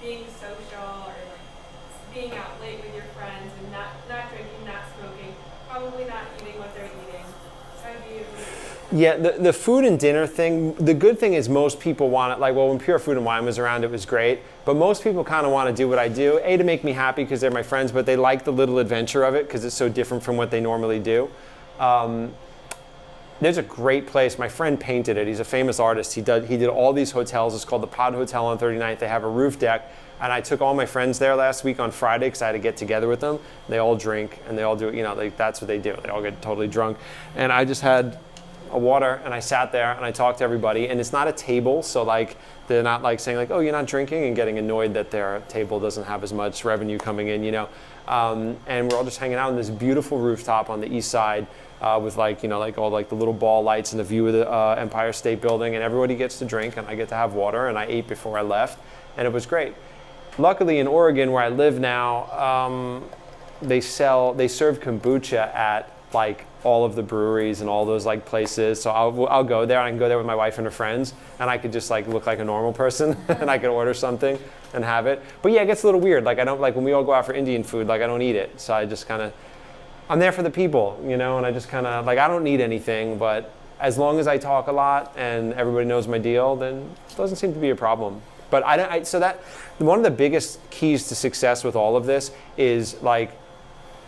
F: being social or like being out late with your friends and not drinking, not smoking, probably not eating what they're eating? How do you?
A: Yeah, the food and dinner thing, the good thing is most people want it, like, well, when Pure Food and Wine was around, it was great, but most people kind of want to do what I do, A, to make me happy because they're my friends, but they like the little adventure of it because it's so different from what they normally do. There's a great place, my friend painted it, he's a famous artist, he did all these hotels, it's called the Pod Hotel on 39th, they have a roof deck, and I took all my friends there last week on Friday because I had to get together with them. They all drink and they all do, you know, that's what they do, they all get totally drunk, and I just had a water and I sat there and I talked to everybody, and it's not a table, so like they're not like saying like, oh, you're not drinking, and getting annoyed that their table doesn't have as much revenue coming in, you know. And we're all just hanging out on this beautiful rooftop on the east side with like, you know, like all like the little ball lights and the view of the Empire State Building, and everybody gets to drink and I get to have water, and I ate before I left, and it was great. Luckily in Oregon where I live now, they serve kombucha at like all of the breweries and all those like places, so I'll go there. I can go there with my wife and her friends, and I could just like look like a normal person and I could order something and have it. But yeah, it gets a little weird. Like I don't, like when we all go out for Indian food, like I don't eat it. So I just kind of, I'm there for the people, you know, and I just kind of like, I don't need anything, but as long as I talk a lot and everybody knows my deal, then it doesn't seem to be a problem. But so that one of the biggest keys to success with all of this is like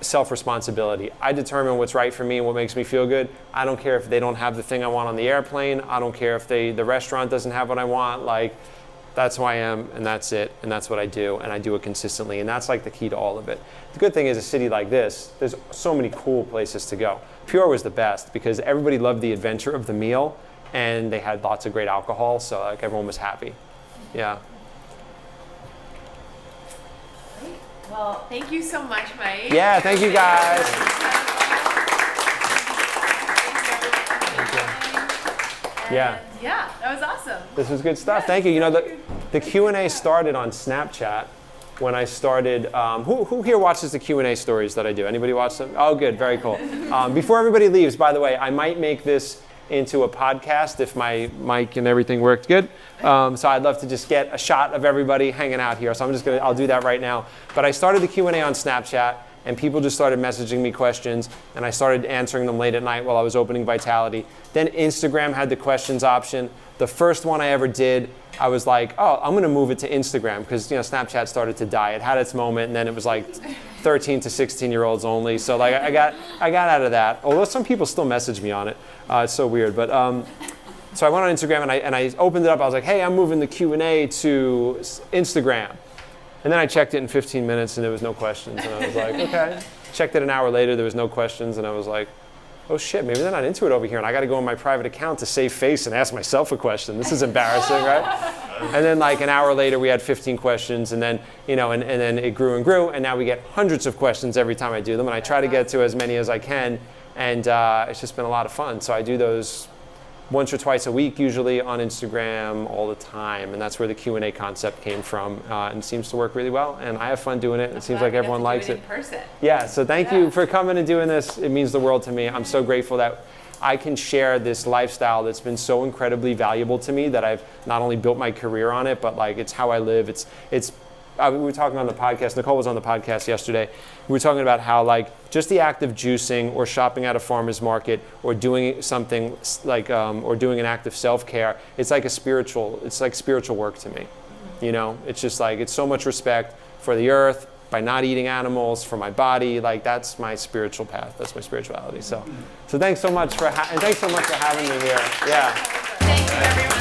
A: self-responsibility. I determine what's right for me and what makes me feel good. I don't care if they don't have the thing I want on the airplane. I don't care if the restaurant doesn't have what I want. Like, that's who I am, and that's it, and that's what I do, and I do it consistently, and that's like the key to all of it. The good thing is a city like this, there's so many cool places to go. Pure was the best because everybody loved the adventure of the meal, and they had lots of great alcohol, so like everyone was happy. Yeah.
B: Well, thank you so much, Mike.
A: Yeah, thank you guys. Yeah.
B: Yeah, that was awesome.
A: This was good stuff. Thank you. You know, the Q&A started on Snapchat when I started. Who here watches the Q&A stories that I do? Anybody watch them? Oh, good. Very cool. Before everybody leaves, by the way, I might make this
H: into a podcast if my mic and everything worked good. So I'd love to just get a shot of everybody hanging out here. So I'll do that right now. But I started the Q&A on Snapchat, and people just started messaging me questions, and I started answering them late at night while I was opening Vitality. Then Instagram had the questions option. The first one I ever did, I was like, oh, I'm gonna move it to Instagram because Snapchat started to die. It had its moment, and then it was like 13 to 16-year-olds only. So like I got out of that. Although some people still message me on it. It's so weird. But so I went on Instagram and I opened it up. I was like, hey, I'm moving the Q&A to Instagram. And then I checked it in 15 minutes and there was no questions. And I was like, okay. Checked it an hour later, there was no questions, and I was like, oh shit, maybe they're not into it over here, and I got to go on my private account to save face and ask myself a question. This is embarrassing, right? And then like an hour later, we had 15 questions, and then and then it grew and grew, and now we get hundreds of questions every time I do them, and I try to get to as many as I can, and it's just been a lot of fun. So I do those once or twice a week, usually on Instagram all the time, and that's where the Q&A concept came from, and it seems to work really well, and I have fun doing it. It seems like everyone likes it.
B: In person.
H: Yeah, so thank you for coming and doing this. It means the world to me. I'm so grateful that I can share this lifestyle that's been so incredibly valuable to me, that I've not only built my career on it, but like it's how I live. We were talking on the podcast, Nicole was on the podcast yesterday, we were talking about how like just the act of juicing or shopping at a farmer's market or doing something like, or doing an act of self-care, it's like spiritual work to me. It's just like, it's so much respect for the earth, by not eating animals, for my body, like that's my spiritual path, that's my spirituality. So thanks so much for having me here. Yeah.
B: Thank you, everyone.